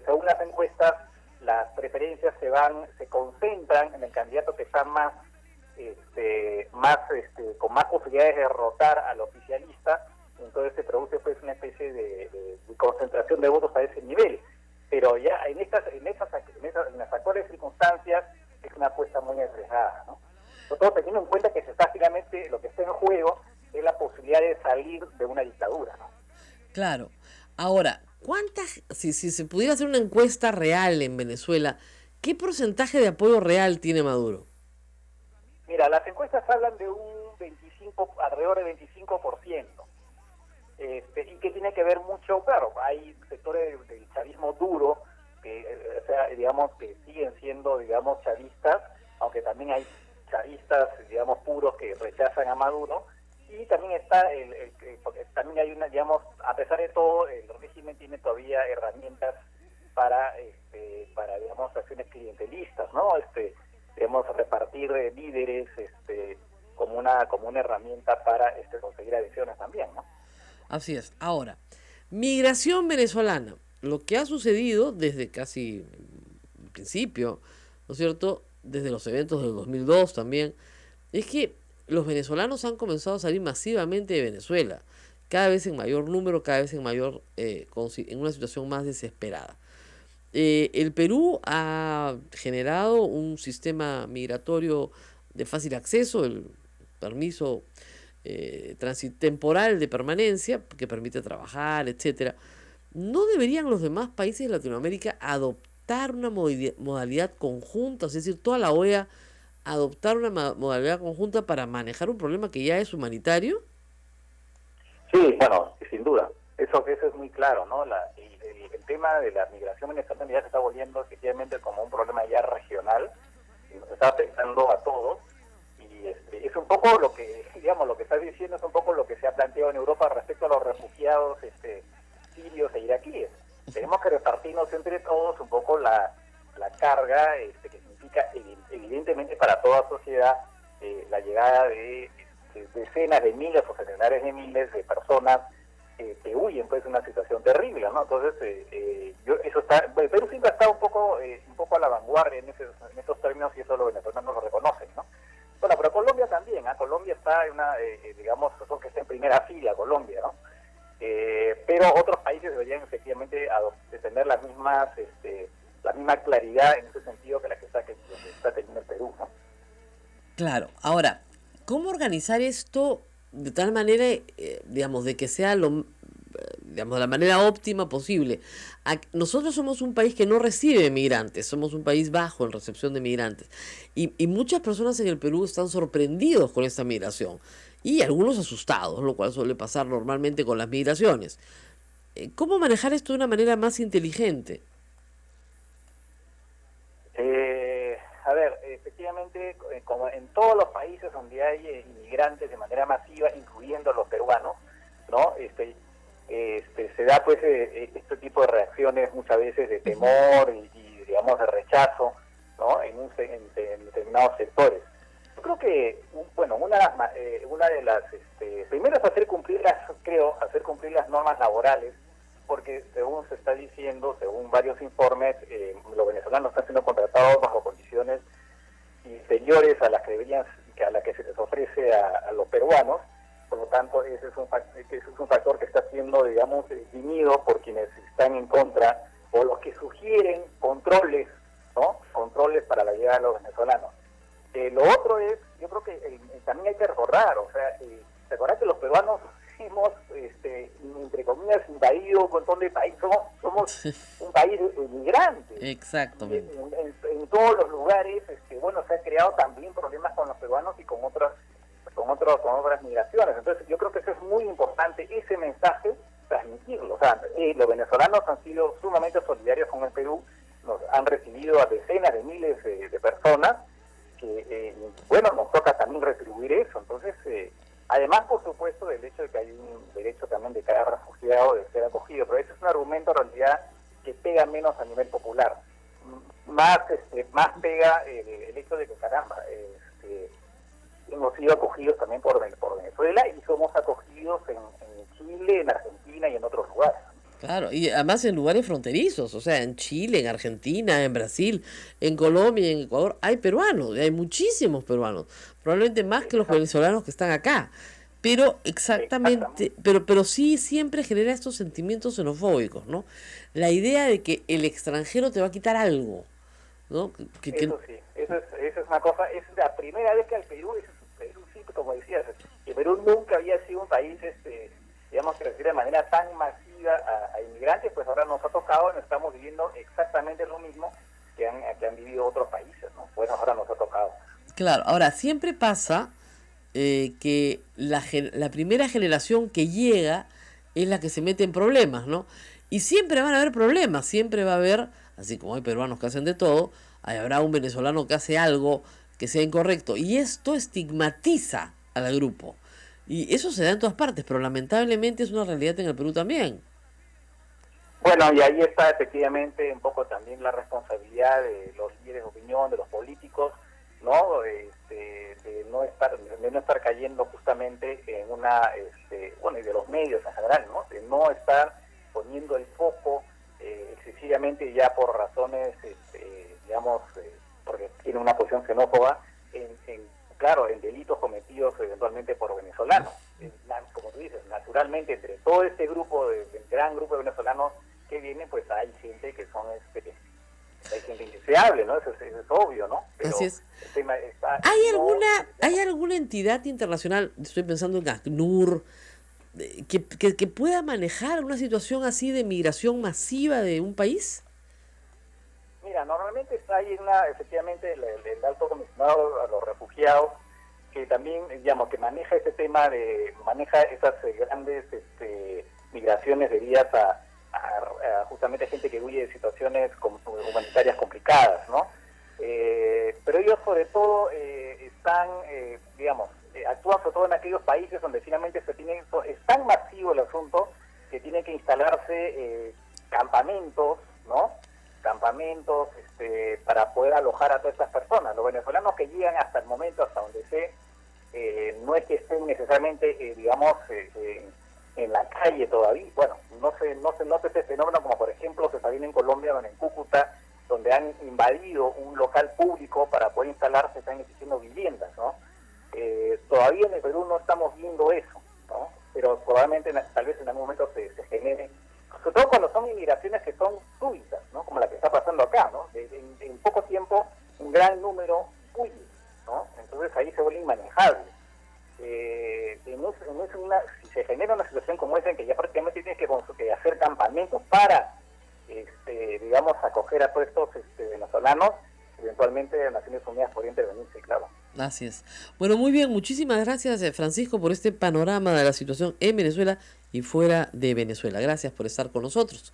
según las encuestas, las preferencias se concentran en el candidato que está con más posibilidades de derrotar al oficialista. Entonces se produce pues una especie de concentración de votos a ese nivel. Pero ya en las actuales circunstancias es una apuesta muy arriesgada, ¿no? Sobre todo teniendo en cuenta que finalmente lo que está en juego es la posibilidad de salir de una dictadura, ¿no? Claro. Ahora, si se pudiera hacer una encuesta real en Venezuela, ¿qué porcentaje de apoyo real tiene Maduro? Mira, las encuestas hablan de alrededor de 25%. Y que tiene que ver mucho, claro, hay sectores del chavismo duro que siguen siendo, digamos, chavistas, aunque también hay chavistas, digamos, puros que rechazan a Maduro, y también está porque también hay digamos, a pesar de todo, el régimen tiene todavía herramientas para digamos, acciones clientelistas, ¿no? Digamos, repartir líderes como una herramienta para conseguir adhesiones también, ¿no? Así es. Ahora, migración venezolana. Lo que ha sucedido desde casi el principio, ¿no es cierto?, desde los eventos del 2002 también, es que los venezolanos han comenzado a salir masivamente de Venezuela. cada vez en mayor número, cada vez en mayor, en una situación más desesperada. El Perú ha generado un sistema migratorio de fácil acceso, el permiso temporal de permanencia, que permite trabajar, etcétera. ¿No deberían los demás países de Latinoamérica adoptar una modalidad conjunta, es decir, toda la OEA adoptar una modalidad conjunta para manejar un problema que ya es humanitario? Sí, bueno, sin duda. Eso es muy claro, ¿no? El tema de la migración venezolana ya se está volviendo efectivamente como un problema ya regional, y nos está afectando a todos, y es un poco lo que, digamos, lo que estás diciendo es un poco lo que se ha planteado en Europa respecto a los refugiados sirios e iraquíes. Tenemos que repartirnos entre todos un poco la carga, que significa evidentemente para toda sociedad la llegada de decenas de miles o centenares de miles de personas que huyen pues de una situación terrible, ¿no? Entonces eso está, el Perú siempre ha estado un poco a la vanguardia en esos términos, y eso los venezolanos lo reconocen, ¿no? Bueno, pero Colombia también, Colombia está en una, digamos, que está en primera fila, Colombia, ¿no? Pero otros países deberían efectivamente tener la misma claridad en ese sentido que la que está teniendo el Perú, ¿no? Claro. Ahora, ¿cómo organizar esto de tal manera, digamos, de que sea digamos, de la manera óptima posible? Nosotros somos un país que no recibe migrantes, somos un país bajo en recepción de migrantes. Y muchas personas en el Perú están sorprendidos con esta migración. Y algunos asustados, lo cual suele pasar normalmente con las migraciones. ¿Cómo manejar esto de una manera más inteligente? A ver, efectivamente, como en todos los países donde hay inmigrantes de manera masiva, incluyendo los peruanos, ¿no? Se da pues este tipo de reacciones muchas veces de temor y digamos de rechazo, ¿no? En determinados sectores. Yo creo que una de las primero es hacer cumplir las normas laborales, porque según se está diciendo, según varios informes, los venezolanos están siendo contratados bajo condiciones inferiores a las que se les ofrece a los peruanos. Por lo tanto, ese es un factor que está siendo, digamos, definido por quienes están en contra, o los que sugieren controles, ¿no? Controles para la llegada de los venezolanos. Lo otro es, yo creo que también hay que recordar, recordar que los peruanos hemos, entre comillas, invadido un montón de países, somos un país inmigrante. Exactamente. En todos los lugares, se han creado también problemas con los peruanos y con otras migraciones. Entonces yo creo que eso es muy importante, ese mensaje, transmitirlo. Los venezolanos han sido sumamente solidarios con el Perú, nos han recibido a decenas de miles de personas, que nos toca también retribuir eso. Entonces, además, por supuesto, del hecho de que hay un derecho también de cada refugiado de ser acogido, pero ese es un argumento en realidad que pega menos a nivel popular. Más pega el hecho de que, caramba, hemos sido acogidos también por Venezuela, y somos acogidos en Chile, en Argentina y en otros lugares. Claro, y además en lugares fronterizos, o sea, en Chile, en Argentina, en Brasil, en Colombia, en Ecuador, hay peruanos, hay muchísimos peruanos, probablemente más que los venezolanos que están acá, pero exactamente, pero sí siempre genera estos sentimientos xenofóbicos, ¿no? La idea de que el extranjero te va a quitar algo, ¿no? Eso sí, eso es una cosa, es la primera vez que al Perú sí, como decías, el Perú nunca había sido un país, digamos, que recibe de manera tan masiva a inmigrantes, pues ahora nos ha tocado, nos estamos viviendo exactamente lo mismo que han vivido otros países, ¿no? Bueno, ahora nos ha tocado. Claro, ahora siempre pasa que la primera generación que llega es la que se mete en problemas, ¿no? Y siempre van a haber problemas, siempre va a haber, así como hay peruanos que hacen de todo, habrá un venezolano que hace algo que sea incorrecto, y esto estigmatiza al grupo. Y eso se da en todas partes, pero lamentablemente es una realidad en el Perú también. Bueno, y ahí está efectivamente un poco también la responsabilidad de los líderes de opinión, de los políticos, ¿no? De no estar cayendo justamente en y de los medios en general, ¿no? De no estar poniendo el foco excesivamente, ya por razones, digamos, porque tiene una posición xenófoba, en delitos cometidos eventualmente por venezolanos. como tú dices, naturalmente entre todo este grupo, del gran grupo de venezolanos que vienen, pues hay gente que son, hay gente indeseable, ¿no? Eso es obvio, ¿no? Pero Así es. el tema está, ¿Hay alguna entidad internacional, estoy pensando en ACNUR, que pueda manejar una situación así de migración masiva de un país? Mira, normalmente hay efectivamente el alto comisionado a los refugiados, que también, digamos, que maneja ese tema maneja esas grandes migraciones debidas a justamente gente que huye de situaciones humanitarias complicadas, ¿no? Pero ellos sobre todo están, digamos, actúan sobre todo en aquellos países donde finalmente es tan masivo el asunto que tienen que instalarse campamentos, ¿no? Campamentos para poder alojar a todas estas personas. Los venezolanos que llegan hasta el momento, hasta donde sé, no es que estén necesariamente, digamos, en la calle todavía. Bueno, no se nota ese fenómeno como por ejemplo se está viendo en Colombia, donde en Cúcuta, donde han invadido un local público para poder instalarse, están exigiendo viviendas, ¿no? Todavía en el Perú no estamos viendo eso, ¿no? Pero probablemente tal vez en algún momento se genere, sobre todo cuando son inmigraciones que son súbitas, ¿no? Como la que está pasando acá, ¿no? En poco tiempo un gran número huye, ¿no? Entonces ahí se vuelve inmanejable. Si se genera una situación como esa en que ya prácticamente tienes que hacer campamentos para, digamos, acoger a todos estos venezolanos, eventualmente Naciones Unidas podría intervenirse, claro. Así es. Bueno, muy bien, muchísimas gracias Francisco por este panorama de la situación en Venezuela y fuera de Venezuela. Gracias por estar con nosotros.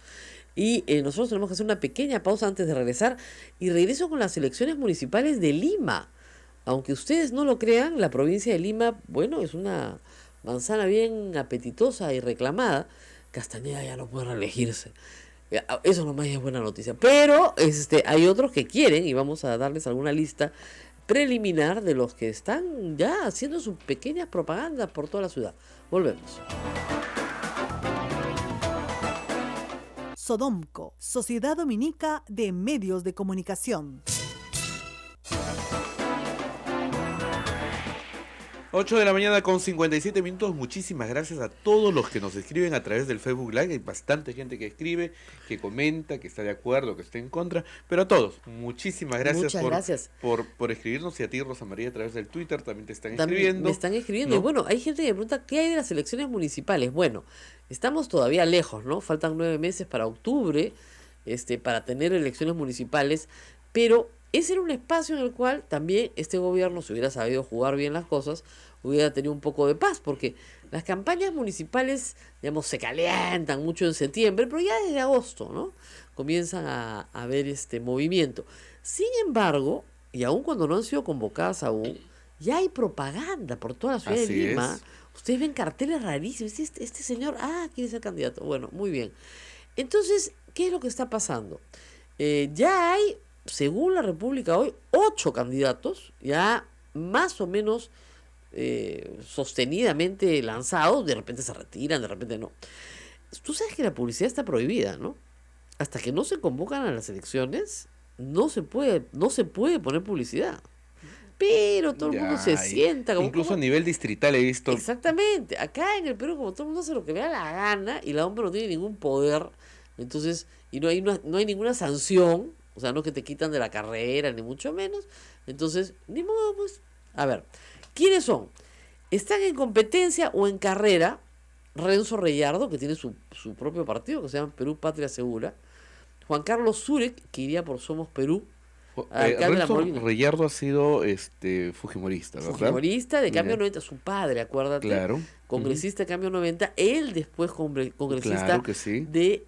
Y nosotros tenemos que hacer una pequeña pausa antes de regresar y regreso con las elecciones municipales de Lima. Aunque ustedes no lo crean, la provincia de Lima, bueno, es una manzana bien apetitosa y reclamada. Castañeda ya no puede reelegirse. Eso nomás es buena noticia. Pero hay otros que quieren, y vamos a darles alguna lista preliminar de los que están ya haciendo sus pequeñas propagandas por toda la ciudad. Volvemos. Sodomco, Sociedad Dominica de Medios de Comunicación. 8 de la mañana con 57 minutos. Muchísimas gracias a todos los que nos escriben a través del Facebook Live. Hay bastante gente que escribe, que comenta, que está de acuerdo, que está en contra. Pero a todos, muchísimas gracias, por escribirnos. Y a ti, Rosa María, a través del Twitter también te están escribiendo. Me están escribiendo. ¿No? Y bueno, hay gente que me pregunta, ¿qué hay de las elecciones municipales? Bueno, estamos todavía lejos, ¿no? Faltan 9 meses para octubre, para tener elecciones municipales. Pero ese era un espacio en el cual también este gobierno, si hubiera sabido jugar bien las cosas, hubiera tenido un poco de paz, porque las campañas municipales, digamos, se calientan mucho en septiembre, pero ya desde agosto, ¿no? Comienzan a haber movimiento. Sin embargo, y aun cuando no han sido convocadas aún, ya hay propaganda por toda la ciudad de Lima. Ustedes ven carteles rarísimos. Este señor, quiere ser candidato. Bueno, muy bien. Entonces, ¿qué es lo que está pasando? Ya hay, según la República hoy, 8 candidatos, ya más o menos sostenidamente lanzados. De repente se retiran, de repente no. Tú sabes que la publicidad está prohibida, ¿no? Hasta que no se convocan a las elecciones, no se puede poner publicidad. Pero todo el mundo se sienta como... Incluso a nivel distrital he visto... Exactamente. Acá en el Perú, como todo el mundo hace lo que le da la gana, y la OMP no tiene ningún poder, entonces, y no hay ninguna sanción, o sea, no que te quitan de la carrera, ni mucho menos, entonces, ni modo, pues. A ver, ¿quiénes son? Están en competencia o en carrera Renzo Reyardo, que tiene su propio partido, que se llama Perú Patria Segura, Juan Carlos Zúrek, que iría por Somos Perú, Renzo Reyardo ha sido fujimorista, ¿verdad? Fujimorista de Cambio 90, su padre, acuérdate. Claro. Congresista de Cambio 90, él después congresista claro que sí. de...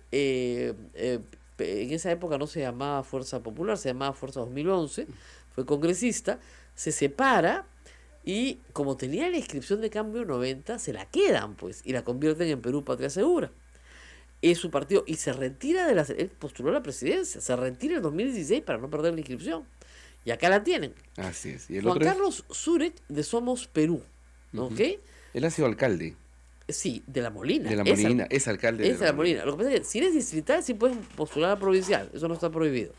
en esa época no se llamaba Fuerza Popular, se llamaba Fuerza 2011, fue congresista, se separa y como tenía la inscripción de Cambio 90, se la quedan pues y la convierten en Perú Patria Segura. Es su partido y se retira él postuló a la presidencia, se retira en 2016 para no perder la inscripción. Y acá la tienen. Así es. ¿Y el Juan otro Carlos Zúrek de Somos Perú, ¿ok? Él ha sido alcalde. Sí, de La Molina. De La Molina, es alcalde de La Molina. Lo que pasa es que si eres distrital sí puedes postular a provincial, eso no está prohibido.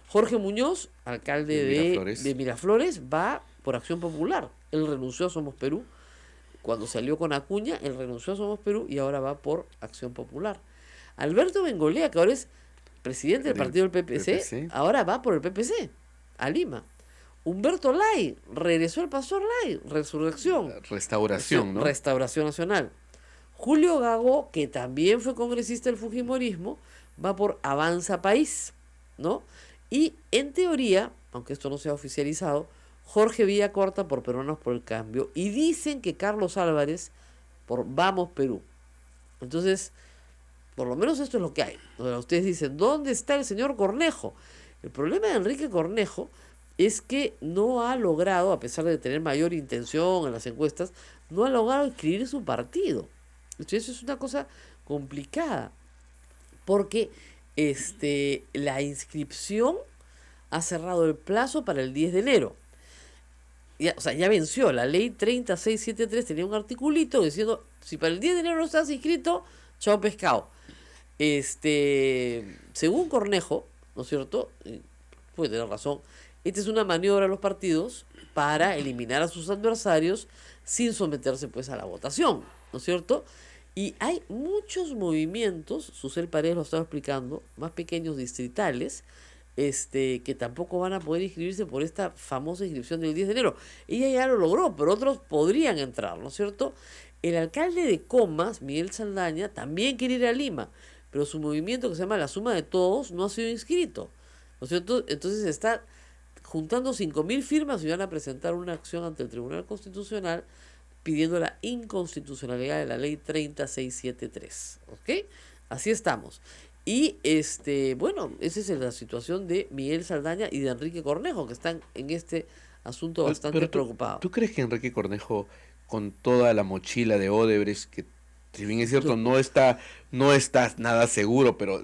Jorge Muñoz, alcalde de Miraflores, va por Acción Popular. Él renunció a Somos Perú cuando salió con Acuña, él renunció a Somos Perú y ahora va por Acción Popular. Alberto Bengolea, que ahora es presidente del partido del PPC, ahora va por el PPC, a Lima. Humberto Lay, regresó el pastor Lay, Resurrección. Restauración, ¿no? Restauración Nacional. Julio Gago, que también fue congresista del Fujimorismo, va por Avanza País, ¿no? Y en teoría, aunque esto no sea oficializado, Jorge Villacorta por Peruanos por el Cambio, y dicen que Carlos Álvarez por Vamos Perú. Entonces, por lo menos esto es lo que hay. Ahora, ustedes dicen, ¿dónde está el señor Cornejo? El problema de Enrique Cornejo es que no ha logrado, a pesar de tener mayor intención en las encuestas, no ha logrado inscribir su partido. Entonces, eso es una cosa complicada, porque la inscripción ha cerrado el plazo para el 10 de enero. Ya, o sea, ya venció. La ley 30673 tenía un articulito diciendo, si para el 10 de enero no estás inscrito, chao pescado. Según Cornejo, ¿no es cierto? Puede tener razón. Esta es una maniobra de los partidos para eliminar a sus adversarios sin someterse pues a la votación, ¿no es cierto? Y hay muchos movimientos, Susel Paredes lo estaba explicando, más pequeños distritales, que tampoco van a poder inscribirse por esta famosa inscripción del 10 de enero. Ella ya lo logró, pero otros podrían entrar, ¿no es cierto? El alcalde de Comas, Miguel Saldaña, también quiere ir a Lima, pero su movimiento, que se llama La Suma de Todos, no ha sido inscrito, ¿no es cierto? Entonces está juntando 5.000 firmas y van a presentar una acción ante el Tribunal Constitucional pidiendo la inconstitucionalidad de la ley 30673, ¿ok? Así estamos. Y, bueno, esa es la situación de Miguel Saldaña y de Enrique Cornejo, que están en este asunto bastante preocupados. ¿Tú crees que Enrique Cornejo, con toda la mochila de Odebrecht, que si bien es cierto, no está nada seguro, pero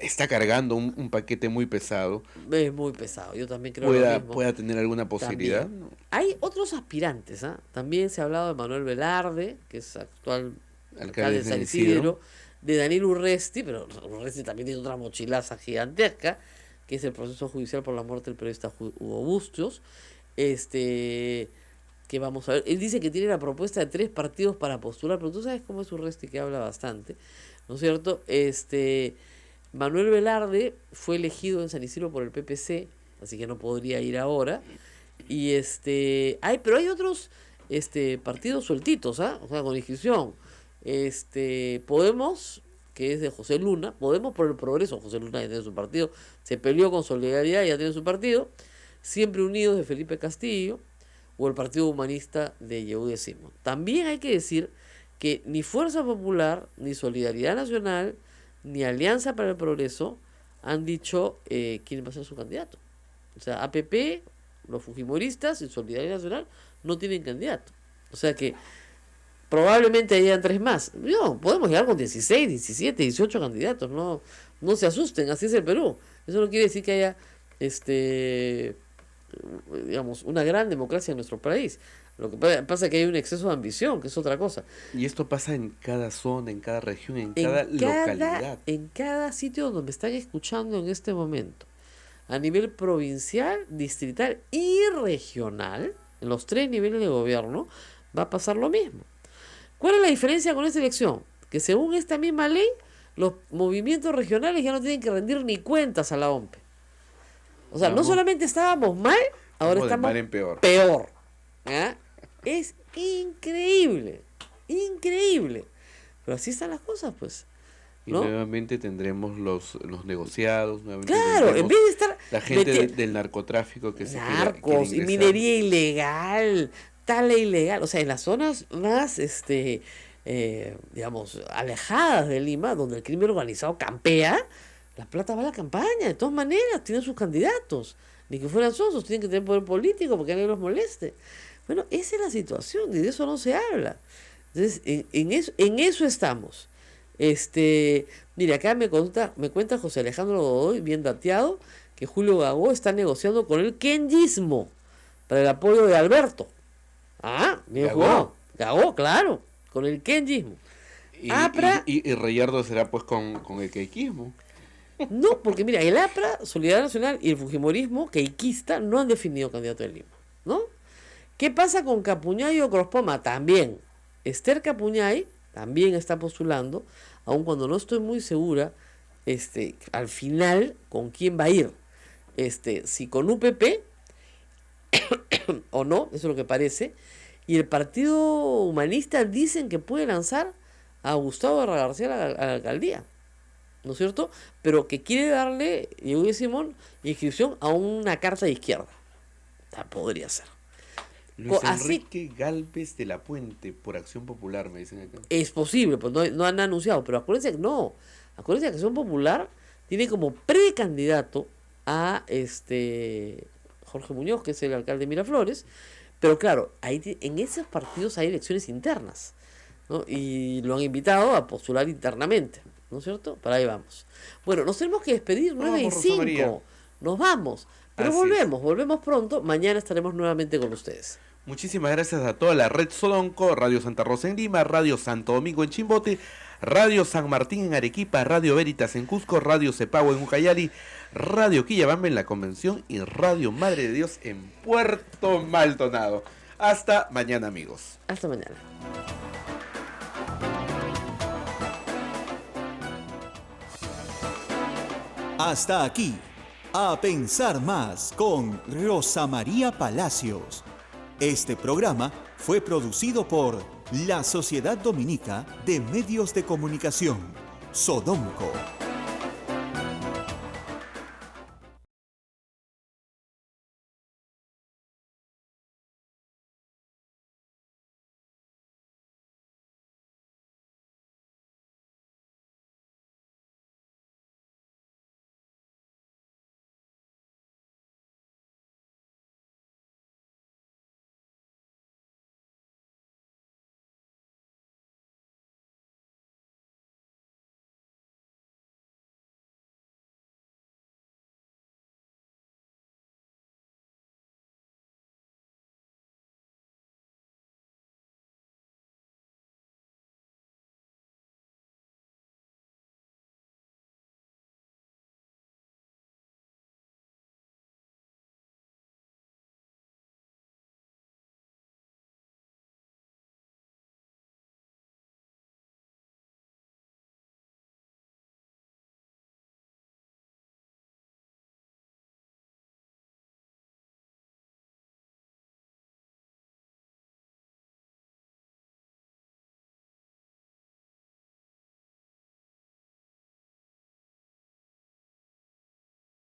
está cargando un paquete muy pesado? Es muy pesado, yo también creo lo mismo. ¿Pueda tener alguna posibilidad? También. Hay otros aspirantes, ¿ah? También se ha hablado de Manuel Velarde, que es actual alcalde de San Isidro, de Daniel Urresti, pero Urresti también tiene otra mochilaza gigantesca, que es el proceso judicial por la muerte del periodista Hugo Bustos. Que vamos a ver, él dice que tiene la propuesta de 3 partidos para postular, pero tú sabes cómo es Urresti, que habla bastante, ¿no es cierto? Manuel Velarde fue elegido en San Isidro por el PPC, así que no podría ir ahora, y pero hay otros partidos sueltitos, ¿ah? O sea, con inscripción. Podemos, que es de José Luna, Podemos por el Progreso, José Luna ya tiene su partido, se peleó con Solidaridad, ya tiene su partido, Siempre Unidos de Felipe Castillo, o el Partido Humanista de Yehude Simón. También hay que decir que ni Fuerza Popular, ni Solidaridad Nacional, ni Alianza para el Progreso han dicho quién va a ser su candidato. O sea, APP, los fujimoristas y Solidaridad Nacional no tienen candidato. O sea que probablemente hayan 3 más. No, podemos llegar con 16, 17, 18 candidatos. No se asusten, así es el Perú. Eso no quiere decir que haya digamos, una gran democracia en nuestro país. Lo que pasa es que hay un exceso de ambición, que es otra cosa. Y esto pasa en cada zona, en cada región, en cada localidad. En cada sitio donde me están escuchando en este momento. A nivel provincial, distrital y regional, en los 3 niveles de gobierno, va a pasar lo mismo. ¿Cuál es la diferencia con esta elección? Que según esta misma ley, los movimientos regionales ya no tienen que rendir ni cuentas a la OMPE. O sea, no solamente estábamos mal, ahora estamos peor. ¿Ah? Es increíble, increíble. Pero así están las cosas, pues. ¿no? Y nuevamente tendremos los negociados, nuevamente claro, en vez de estar la gente del narcotráfico que narcos y minería ilegal, tala ilegal, o sea, en las zonas más digamos, alejadas de Lima, donde el crimen organizado campea, la plata va a la campaña, de todas maneras, tienen sus candidatos, ni que fueran sosos, tienen que tener poder político porque a nadie los moleste. Bueno, esa es la situación, y de eso no se habla. Entonces, en eso estamos. Mira, acá me cuenta José Alejandro Godoy, bien dateado, que Julio Gago está negociando con el kenjismo para el apoyo de Alberto. Ah, bien jugado. Gago, claro, con el kenjismo. Y Reyardo será pues con el queiquismo. No, porque mira, el APRA, Solidaridad Nacional y el fujimorismo queiquista no han definido candidato de Lima, ¿no? ¿Qué pasa con Capuñayo Crospoma? También Esther Capuñay también está postulando, aun cuando no estoy muy segura, al final, con quién va a ir. Si con UPP o no, eso es lo que parece. Y el Partido Humanista dicen que puede lanzar a Gustavo Guerra García a la alcaldía, ¿no es cierto? Pero que quiere darle, Eugenia Simón, inscripción a una carta de izquierda. Podría ser. Luis Así Enrique Galvez de la Puente, por Acción Popular, me dicen acá. es posible, pues no han anunciado, pero acuérdense que no. Acuérdense que Acción Popular tiene como precandidato a Jorge Muñoz, que es el alcalde de Miraflores, pero claro, en esos partidos hay elecciones internas, ¿no? Y lo han invitado a postular internamente, ¿no es cierto? Para ahí vamos. Bueno, nos tenemos que despedir, 9:05. Nos vamos, pero volvemos pronto. Mañana estaremos nuevamente con ustedes. Muchísimas gracias a toda la red Sodonco, Radio Santa Rosa en Lima, Radio Santo Domingo en Chimbote, Radio San Martín en Arequipa, Radio Veritas en Cusco, Radio Cepagua en Ucayali, Radio Quillabamba en La Convención y Radio Madre de Dios en Puerto Maldonado. Hasta mañana, amigos. Hasta mañana. Hasta aquí, A Pensar Más con Rosa María Palacios. Este programa fue producido por la Sociedad Dominica de Medios de Comunicación, Sodomco.